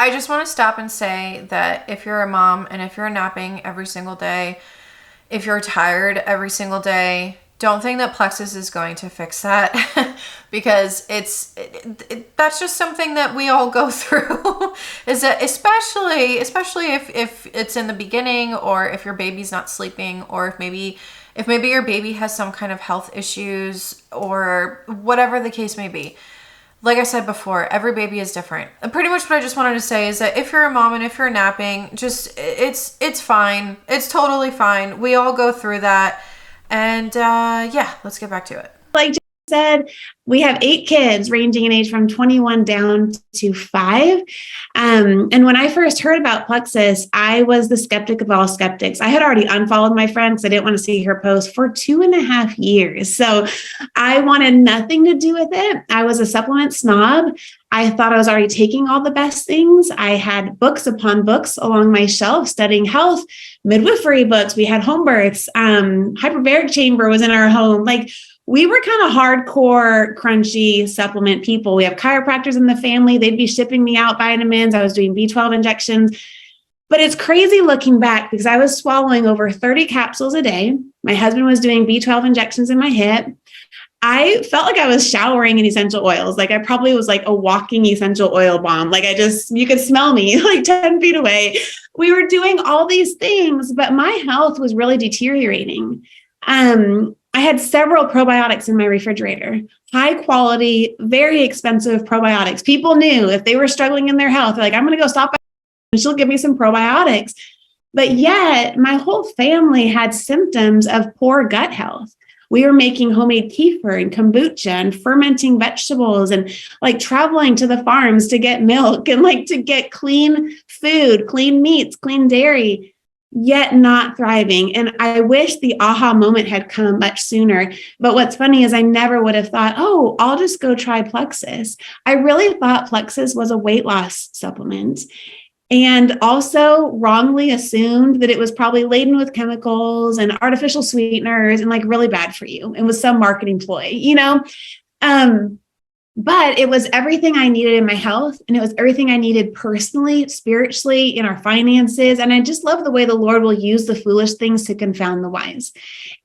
I just want to stop and say that if you're a mom and if you're napping every single day, if you're tired every single day, don't think that Plexus is going to fix that because that's just something that we all go through. Is that especially if it's in the beginning, or if your baby's not sleeping, or if maybe your baby has some kind of health issues, or whatever the case may be. Like I said before, every baby is different. And pretty much what I just wanted to say is that if you're a mom and if you're napping, just it's fine. It's totally fine. We all go through that. And yeah, let's get back to it. Like Jen said, we have 8 kids ranging in age from 21 down to 5. And when I first heard about Plexus, I was the skeptic of all skeptics. I had already unfollowed my friend because I didn't want to see her post for 2.5 years. So I wanted nothing to do with it. I was a supplement snob. I thought I was already taking all the best things. I had books upon books along my shelf studying health, midwifery books. We had home births. Hyperbaric chamber was in our home. Like, we were kind of hardcore, crunchy supplement people. We have chiropractors in the family. They'd be shipping me out vitamins. I was doing B12 injections. But it's crazy looking back because I was swallowing over 30 capsules a day. My husband was doing B12 injections in my hip. I felt like I was showering in essential oils. Like I probably was like a walking essential oil bomb. Like you could smell me like 10 feet away. We were doing all these things, but my health was really deteriorating. I had several probiotics in my refrigerator, high quality, very expensive probiotics. People knew if they were struggling in their health, they're like, I'm going to go stop by and she'll give me some probiotics. But yet my whole family had symptoms of poor gut health. We were making homemade kefir and kombucha and fermenting vegetables and like traveling to the farms to get milk and like to get clean food, clean meats, clean dairy, yet not thriving. And I wish the aha moment had come much sooner. But what's funny is I never would have thought, oh, I'll just go try Plexus. I really thought Plexus was a weight loss supplement. And also wrongly assumed that it was probably laden with chemicals and artificial sweeteners and like really bad for you. It was some marketing ploy, but it was everything I needed in my health. And it was everything I needed personally, spiritually, in our finances. And I just love the way the Lord will use the foolish things to confound the wise.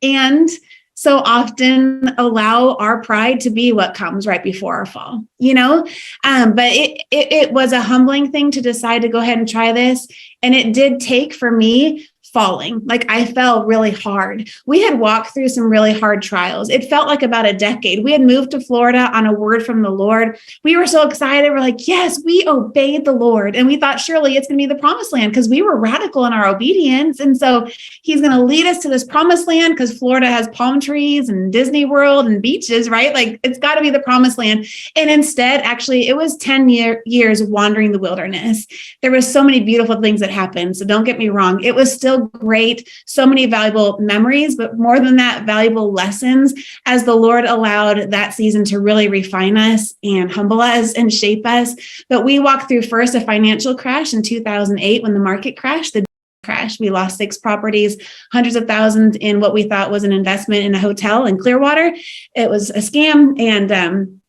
And so often allow our pride to be what comes right before our fall, but it was a humbling thing to decide to go ahead and try this. And it did take for me falling. Like I fell really hard. We had walked through some really hard trials. It felt like about a decade. We had moved to Florida on a word from the Lord. We were so excited. We're like, yes, we obeyed the Lord. And we thought surely it's going to be the promised land because we were radical in our obedience. And so he's going to lead us to this promised land because Florida has palm trees and Disney World and beaches, right? Like it's got to be the promised land. And instead, actually, it was 10 years wandering the wilderness. There was so many beautiful things that happened. So don't get me wrong. It was still great. So many valuable memories, but more than that, valuable lessons as the Lord allowed that season to really refine us and humble us and shape us. But we walked through first a financial crash in 2008 when the market crashed. We lost 6 properties, hundreds of thousands in what we thought was an investment in a hotel in Clearwater. It was a scam. And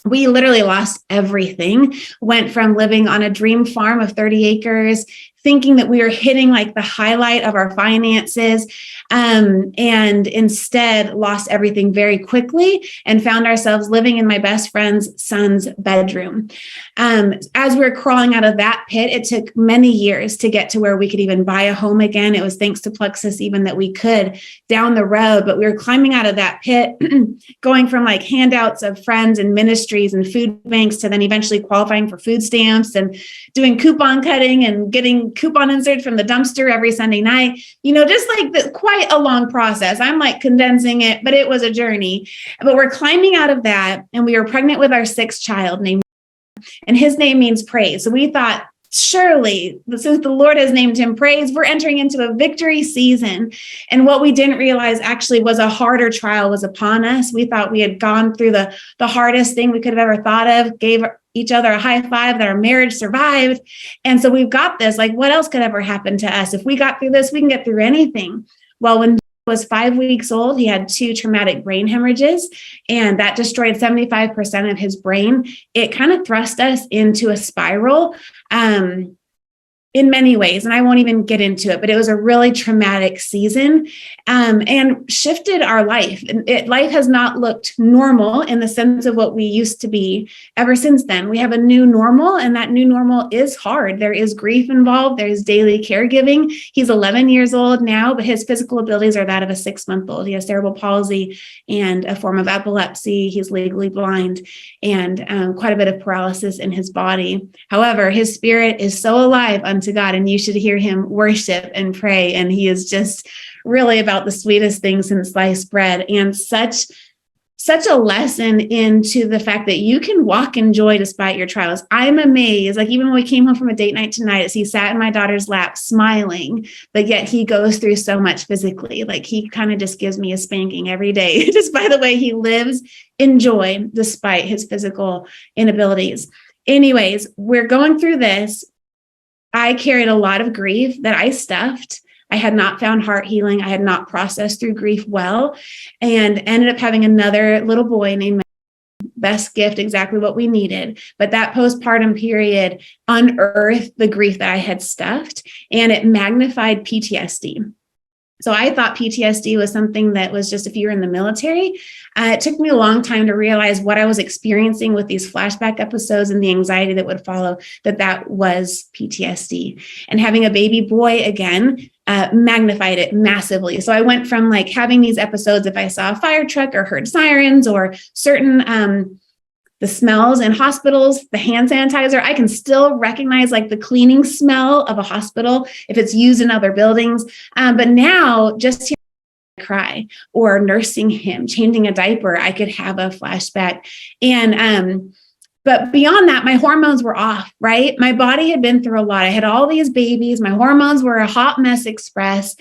we literally lost everything, went from living on a dream farm of 30 acres, thinking that we were hitting like the highlight of our finances, and instead lost everything very quickly and found ourselves living in my best friend's son's bedroom. As we were crawling out of that pit, it took many years to get to where we could even buy a home again. It was thanks to Plexus even that we could down the road, but we were climbing out of that pit, going from like handouts of friends and ministries and food banks to then eventually qualifying for food stamps and doing coupon cutting and getting coupon inserts from the dumpster every Sunday night, just like quite a long process. I'm like condensing it, but it was a journey. But we're climbing out of that, and we were pregnant with our 6th child and his name means praise. So we thought, surely, since the Lord has named him praise, we're entering into a victory season. And what we didn't realize actually was a harder trial was upon us. We thought we had gone through the hardest thing we could have ever thought of, gave each other a high five that our marriage survived. And so we've got this, like, what else could ever happen to us? If we got through this, we can get through anything. Well, when he was 5 weeks old, he had 2 traumatic brain hemorrhages, and that destroyed 75% of his brain. It kind of thrust us into a spiral. In many ways, and I won't even get into it, but it was a really traumatic season, and shifted our life. And life has not looked normal in the sense of what we used to be ever since then. We have a new normal, and that new normal is hard. There is grief involved. There's daily caregiving. He's 11 years old now, but his physical abilities are that of a 6-month-old. He has cerebral palsy and a form of epilepsy. He's legally blind, and quite a bit of paralysis in his body. However, his spirit is so alive unto God, and you should hear him worship and pray. And he is just really about the sweetest thing since sliced bread, and such a lesson into the fact that you can walk in joy despite your trials. I'm amazed. Like, even when we came home from a date night tonight, as he sat in my daughter's lap smiling, but yet he goes through so much physically. Like, he kind of just gives me a spanking every day, just by the way he lives in joy despite his physical inabilities. Anyways, we're going through this. I carried a lot of grief that I stuffed. I had not found heart healing. I had not processed through grief well, and ended up having another little boy named best gift, exactly what we needed. But that postpartum period unearthed the grief that I had stuffed, and it magnified PTSD. So I thought PTSD was something that was just if you were in the military. It took me a long time to realize what I was experiencing with these flashback episodes and the anxiety that would follow, that was PTSD. And having a baby boy again magnified it massively. So I went from like having these episodes if I saw a fire truck or heard sirens or certain the smells in hospitals, the hand sanitizer, I can still recognize like the cleaning smell of a hospital if it's used in other buildings. But now just hearing cry or nursing him, changing a diaper, I could have a flashback. And but beyond that, my hormones were off, right? My body had been through a lot. I had all these babies. My hormones were a hot mess express.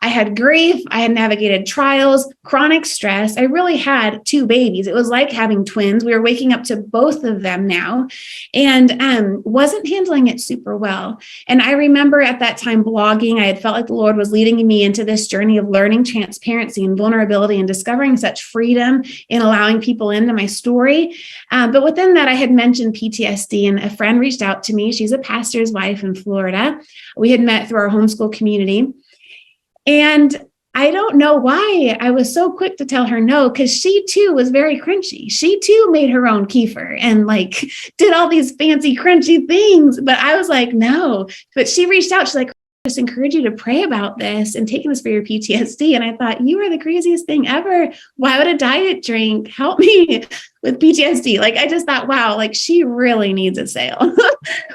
I had grief. I had navigated trials, chronic stress. I really had 2 babies. It was like having twins. We were waking up to both of them now, and wasn't handling it super well. And I remember at that time blogging. I had felt like the Lord was leading me into this journey of learning transparency and vulnerability and discovering such freedom in allowing people into my story. But within that, I had mentioned PTSD, and a friend reached out to me. She's a pastor's wife in Florida. We had met through our homeschool community. And I don't know why I was so quick to tell her no, because she too was very crunchy. She too made her own kefir and like did all these fancy crunchy things. But I was like, no. But she reached out. She's like, I just encourage you to pray about this and taking this for your PTSD. And I thought, you are the craziest thing ever. Why would a diet drink help me with PTSD? Like, I just thought, wow, like she really needs a sale.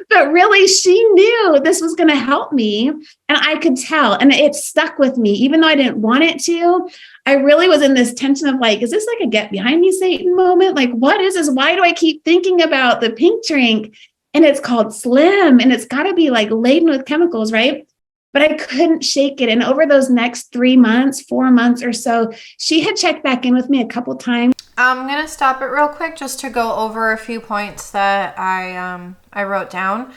But really, she knew this was going to help me. And I could tell. And it stuck with me, even though I didn't want it to. I really was in this tension of like, is this like a get behind me, Satan moment? Like, what is this? Why do I keep thinking about the pink drink? And it's called Slim, and it's got to be like laden with chemicals, right? But I couldn't shake it. And over those next 3 months, 4 months or so, she had checked back in with me a couple times. I'm going to stop it real quick just to go over a few points that I wrote down.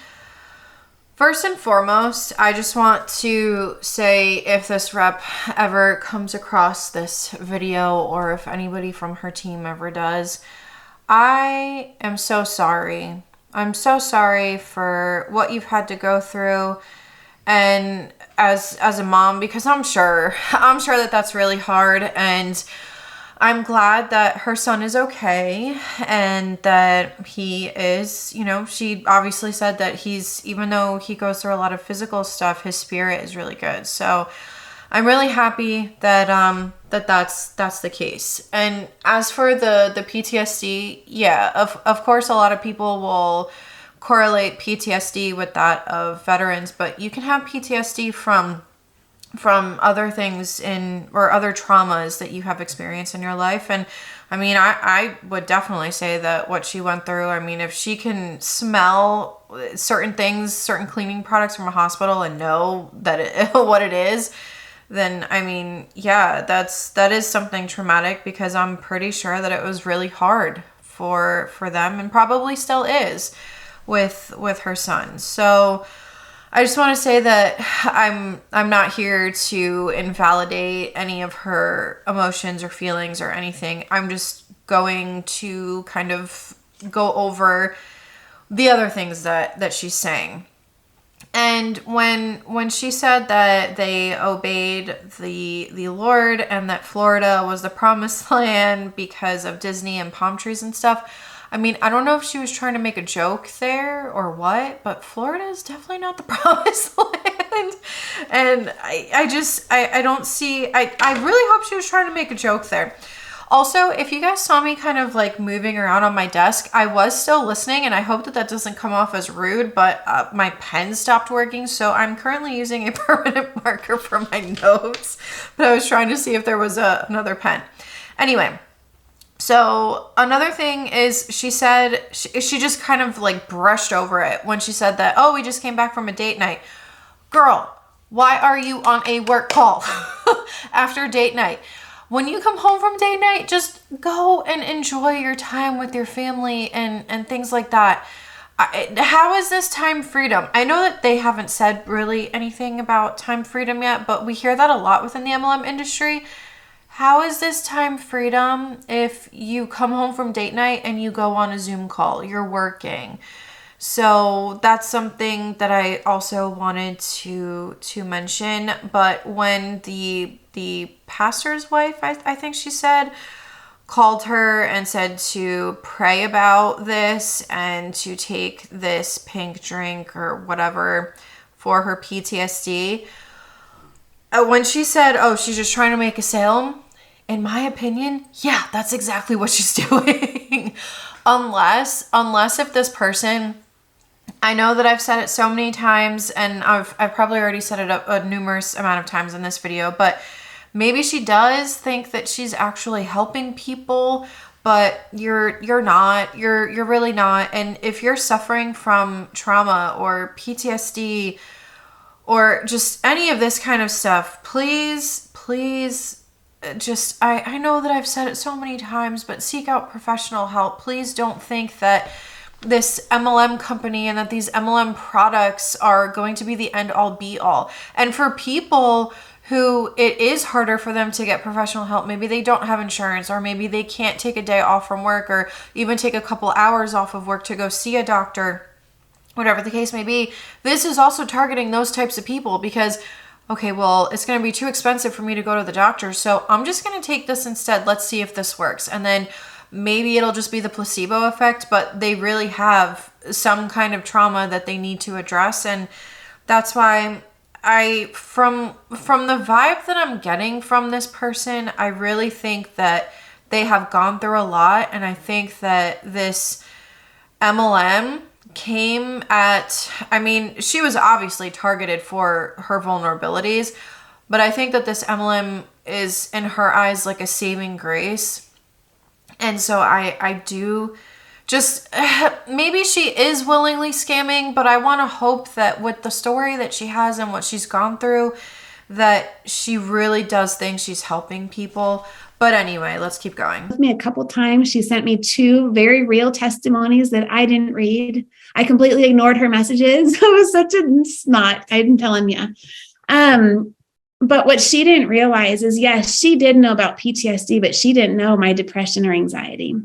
First and foremost, I just want to say if this rep ever comes across this video or if anybody from her team ever does, I am so sorry. I'm so sorry for what you've had to go through. And as a mom, because I'm sure that that's really hard, and I'm glad that her son is okay and that he is, she obviously said that even though he goes through a lot of physical stuff, his spirit is really good. So I'm really happy that that's the case. And as for the PTSD, yeah, of course a lot of people will correlate PTSD with that of veterans, but you can have PTSD from other things or other traumas that you have experienced in your life. And I mean, I would definitely say that what she went through, I mean, if she can smell certain things, certain cleaning products from a hospital and know that what it is, then I mean, yeah, that is something traumatic, because I'm pretty sure that it was really hard for them, and probably still is with her son. So I just want to say that I'm not here to invalidate any of her emotions or feelings or anything. I'm just going to kind of go over the other things that she's saying. And when she said that they obeyed the Lord and that Florida was the promised land because of Disney and palm trees and stuff, I mean, I don't know if she was trying to make a joke there or what, but Florida is definitely not the promised land. And I don't see, I really hope she was trying to make a joke there. Also, if you guys saw me kind of like moving around on my desk, I was still listening, and I hope that doesn't come off as rude, but my pen stopped working, so I'm currently using a permanent marker for my notes, but I was trying to see if there was another pen. Anyway, so another thing is she said, she just kind of like brushed over it when she said that, oh, we just came back from a date night. Girl, why are you on a work call after date night? When you come home from date night, just go and enjoy your time with your family and things like that. How is this time freedom? I know that they haven't said really anything about time freedom yet, but we hear that a lot within the MLM industry. How is this time freedom if you come home from date night and you go on a Zoom call? You're working. So that's something that I also wanted to mention. But when the pastor's wife, I think she said, called her and said to pray about this and to take this pink drink or whatever for her PTSD, when she said, oh, she's just trying to make a sale, in my opinion, yeah, that's exactly what she's doing. unless if this person, I know that I've said it so many times, and I've probably already said it a numerous amount of times in this video, but maybe she does think that she's actually helping people, but you're not. You're really not. And if you're suffering from trauma or PTSD or just any of this kind of stuff, please just, I know that I've said it so many times, but seek out professional help. Please don't think that this MLM company and that these MLM products are going to be the end all be all. And for people who it is harder for them to get professional help, maybe they don't have insurance, or maybe they can't take a day off from work, or even take a couple hours off of work to go see a doctor, whatever the case may be, this is also targeting those types of people because, okay, well, it's going to be too expensive for me to go to the doctor, so I'm just going to take this instead. Let's see if this works. And then maybe it'll just be the placebo effect, but they really have some kind of trauma that they need to address. And that's why from the vibe that I'm getting from this person, I really think that they have gone through a lot. And I think that this MLM came at, I mean, she was obviously targeted for her vulnerabilities, but I think that this MLM is in her eyes like a saving grace. And so I do just, maybe she is willingly scamming, but I want to hope that with the story that she has and what she's gone through, that she really does think she's helping people. But anyway, let's keep going. With me a couple times, she sent me 2 very real testimonies that I didn't read. I completely ignored her messages. I was such a snot, I'm telling you. But what she didn't realize is, yes, she did know about PTSD, but she didn't know my depression or anxiety.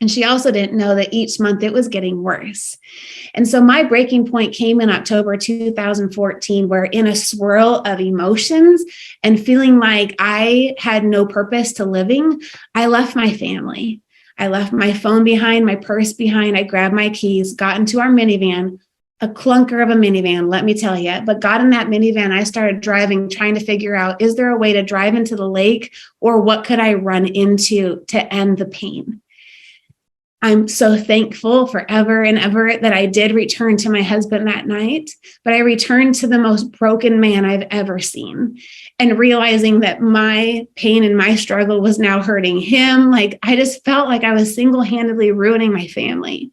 And she also didn't know that each month it was getting worse. And so my breaking point came in October 2014, where in a swirl of emotions and feeling like I had no purpose to living, I left my family. I left my phone behind, my purse behind. I grabbed my keys, got into our minivan, a clunker of a minivan, let me tell you, but got in that minivan. I started driving, trying to figure out, is there a way to drive into the lake, or what could I run into to end the pain? I'm so thankful forever and ever that I did return to my husband that night, but I returned to the most broken man I've ever seen, and realizing that my pain and my struggle was now hurting him. Like, I just felt like I was single-handedly ruining my family.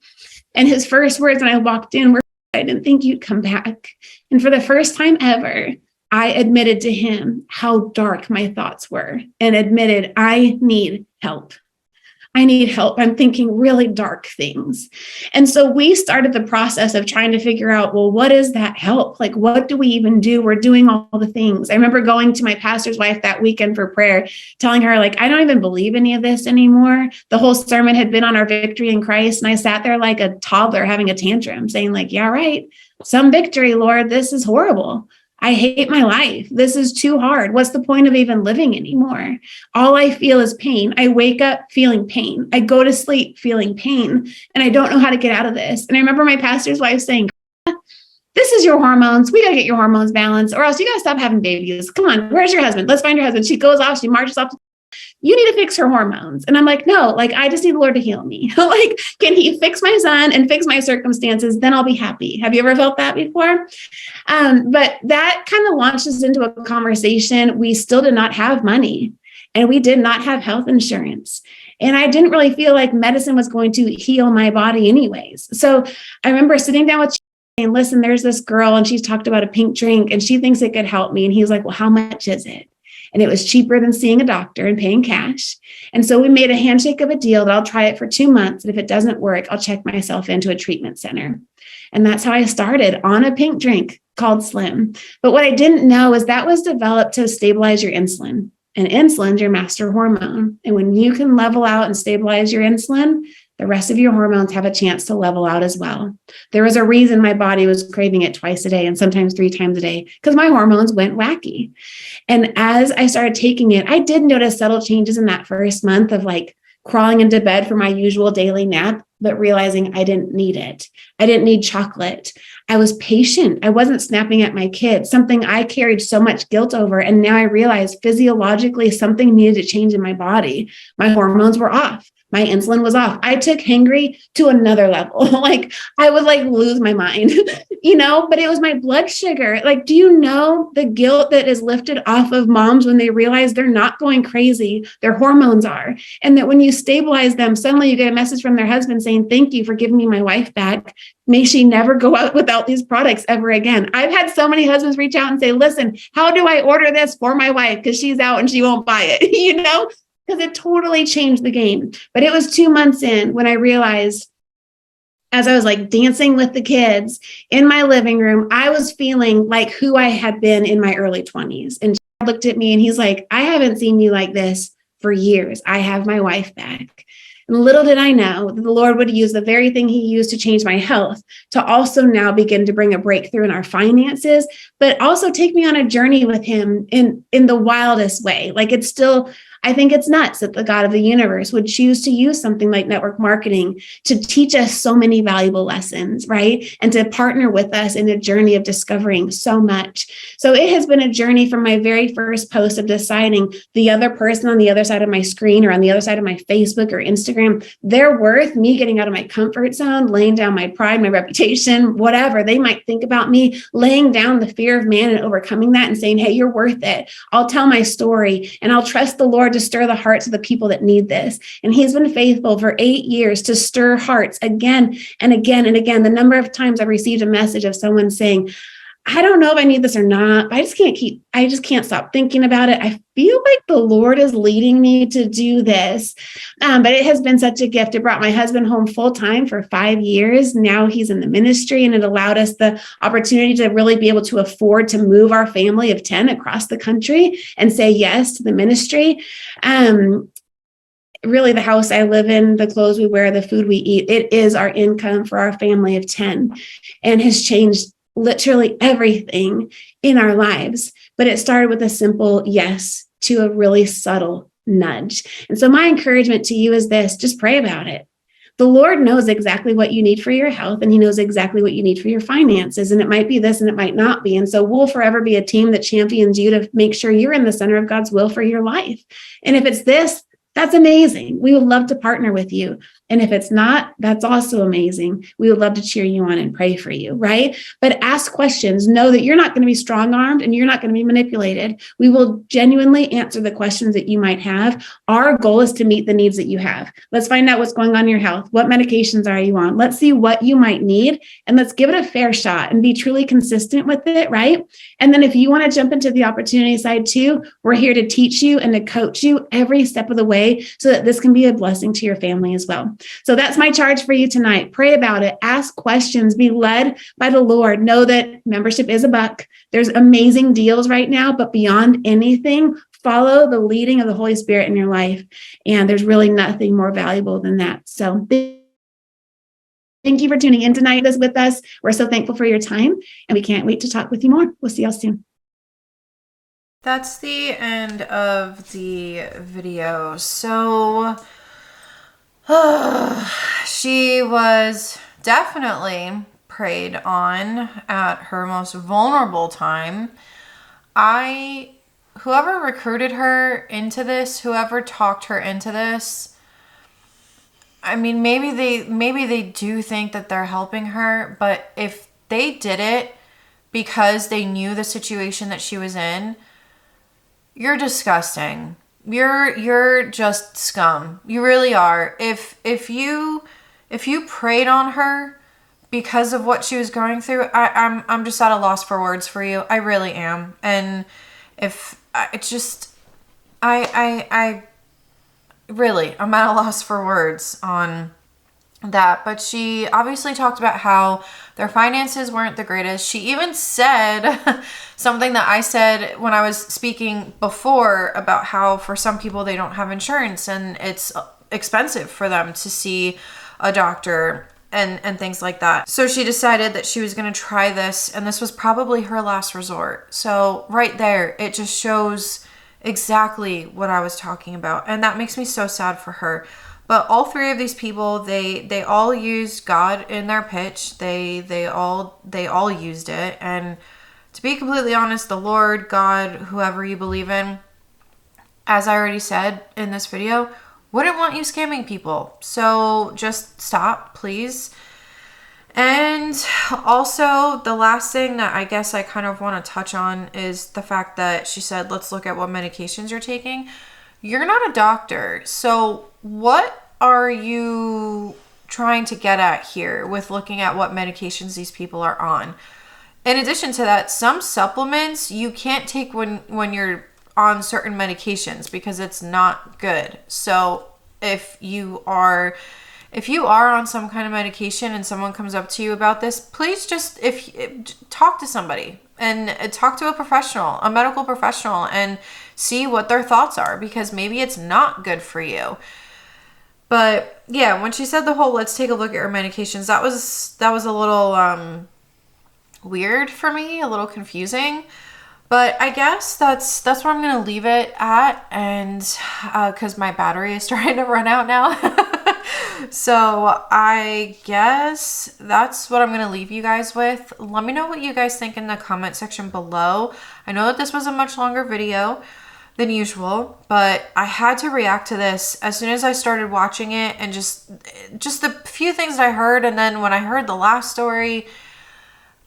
And his first words when I walked in were, I didn't think you'd come back. And for the first time ever, I admitted to him how dark my thoughts were and admitted I need help. I need help. I'm thinking really dark things. And so we started the process of trying to figure out, well, what is that help? Like, what do we even do? We're doing all the things. I remember going to my pastor's wife that weekend for prayer, telling her, like, I don't even believe any of this anymore. The whole sermon had been on our victory in Christ. And I sat there like a toddler having a tantrum saying, like, yeah, right. Some victory, Lord. This is horrible. I hate my life. This is too hard. What's the point of even living anymore? All I feel is pain. I wake up feeling pain. I go to sleep feeling pain, and I don't know how to get out of this. And I remember my pastor's wife saying, this is your hormones. We got to get your hormones balanced, or else you got to stop having babies. Come on. Where's your husband? Let's find your husband. She goes off. She marches off. You need to fix her hormones. And I'm like, no, like, I just need the Lord to heal me. Like, can he fix my son and fix my circumstances? Then I'll be happy. Have you ever felt that before? But that kind of launched us into a conversation. We still did not have money, and we did not have health insurance. And I didn't really feel like medicine was going to heal my body anyways. So I remember sitting down with saying, listen, there's this girl, and she's talked about a pink drink, and she thinks it could help me. And he's like, well, how much is it? And it was cheaper than seeing a doctor and paying cash. And so we made a handshake of a deal that I'll try it for 2 months. And if it doesn't work, I'll check myself into a treatment center. And that's how I started on a pink drink called Slim. But what I didn't know is that was developed to stabilize your insulin. And insulin's your master hormone. And when you can level out and stabilize your insulin, the rest of your hormones have a chance to level out as well. There was a reason my body was craving it twice a day and sometimes 3 times a day, because my hormones went wacky. And as I started taking it, I did notice subtle changes in that first month of like crawling into bed for my usual daily nap, but realizing I didn't need it. I didn't need chocolate. I was patient. I wasn't snapping at my kids, something I carried so much guilt over. And now I realize physiologically something needed to change in my body. My hormones were off. My insulin was off. I took hangry to another level. Like, I would like lose my mind, but it was my blood sugar. Like, do you know the guilt that is lifted off of moms when they realize they're not going crazy? Their hormones are. And that when you stabilize them, suddenly you get a message from their husband saying, thank you for giving me my wife back. May she never go out without these products ever again. I've had so many husbands reach out and say, listen, how do I order this for my wife? Because she's out and she won't buy it, because it totally changed the game. But it was 2 months in when I realized, as I was like dancing with the kids in my living room, I was feeling like who I had been in my early 20s. And Chad looked at me and he's like, I haven't seen you like this for years. I have my wife back. And little did I know that the Lord would use the very thing he used to change my health to also now begin to bring a breakthrough in our finances, but also take me on a journey with him in the wildest way. Like, it's still, I think it's nuts that the God of the universe would choose to use something like network marketing to teach us so many valuable lessons, right? And to partner with us in a journey of discovering so much. So it has been a journey from my very first post of deciding the other person on the other side of my screen or on the other side of my Facebook or Instagram, they're worth me getting out of my comfort zone, laying down my pride, my reputation, whatever they might think about me, laying down the fear of man and overcoming that and saying, hey, you're worth it. I'll tell my story and I'll trust the Lord to stir the hearts of the people that need this. And he's been faithful for 8 years to stir hearts again and again and again. The number of times I've received a message of someone saying, I don't know if I need this or not, but I just can't stop thinking about it. I feel like the Lord is leading me to do this. But it has been such a gift. It brought my husband home full time for 5 years. Now he's in the ministry, and it allowed us the opportunity to really be able to afford to move our family of 10 across the country and say yes to the ministry. Really, the house I live in, the clothes we wear, the food we eat, it is our income for our family of 10 and has changed literally everything in our lives. But it started with a simple yes to a really subtle nudge. And so my encouragement to you is this: just pray about it. The Lord knows exactly what you need for your health, and he knows exactly what you need for your finances. And it might be this and it might not be. And so we'll forever be a team that champions you to make sure you're in the center of God's will for your life. And if it's this, that's amazing. We would love to partner with you. And if it's not, that's also amazing. We would love to cheer you on and pray for you, right? But ask questions. Know that you're not going to be strong-armed and you're not going to be manipulated. We will genuinely answer the questions that you might have. Our goal is to meet the needs that you have. Let's find out what's going on in your health. What medications are you on? Let's see what you might need, and let's give it a fair shot and be truly consistent with it, right? And then if you want to jump into the opportunity side too, we're here to teach you and to coach you every step of the way so that this can be a blessing to your family as well. So that's my charge for you tonight. Pray about it. Ask questions. Be led by the Lord. Know that membership is $1. There's amazing deals right now, but beyond anything, follow the leading of the Holy Spirit in your life. And there's really nothing more valuable than that. So thank you for tuning in tonight with us. We're so thankful for your time, and we can't wait to talk with you more. We'll see y'all soon. That's the end of the video. So she was definitely preyed on at her most vulnerable time. Whoever recruited her into this, whoever talked her into this, I mean, maybe they do think that they're helping her, but if they did it because they knew the situation that she was in, you're disgusting. You're just scum. You really are. If you preyed on her because of what she was going through, I'm just at a loss for words for you. I really am. And it's just I really, I'm at a loss for words on that. But she obviously talked about how their finances weren't the greatest. She even said something that I said when I was speaking before about how for some people they don't have insurance and it's expensive for them to see a doctor and things like that. So she decided that she was going to try this, and this was probably her last resort. So right there, it just shows exactly what I was talking about. And that makes me so sad for her. But all three of these people, they all used God in their pitch. They all used it. And to be completely honest, the Lord, God, whoever you believe in, as I already said in this video, wouldn't want you scamming people. So just stop, please. And also, the last thing that I guess I kind of want to touch on is the fact that she said, let's look at what medications you're taking. You're not a doctor. So what are you trying to get at here with looking at what medications these people are on? In addition to that, some supplements you can't take when you're on certain medications because it's not good. So if you are on some kind of medication and someone comes up to you about this, please just talk to somebody and talk to a medical professional, and see what their thoughts are, because maybe it's not good for you. But yeah, when she said the whole let's take a look at your medications, that was a little weird for me, a little confusing. But I guess that's where I'm going to leave it at, and because my battery is starting to run out now. So I guess that's what I'm going to leave you guys with. Let me know what you guys think in the comment section below. I know that this was a much longer video than usual, but I had to react to this as soon as I started watching it, and just the few things I heard, and then when I heard the last story,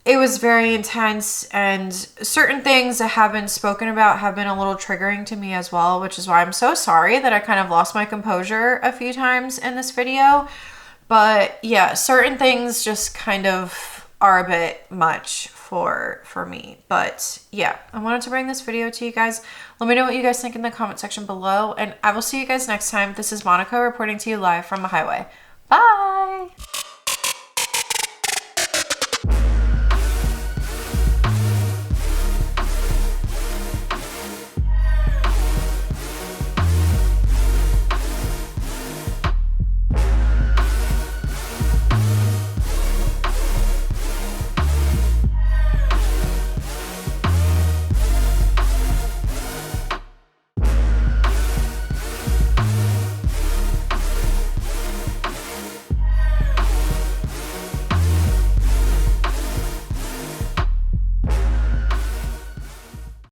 it was very intense, and certain things that have been spoken about have been a little triggering to me as well, which is why I'm so sorry that I kind of lost my composure a few times in this video. But yeah, certain things just kind of are a bit much for me. But yeah, I wanted to bring this video to you guys. Let me know what you guys think in the comment section below, and I will see you guys next time. This is Monica reporting to you live from the highway. Bye!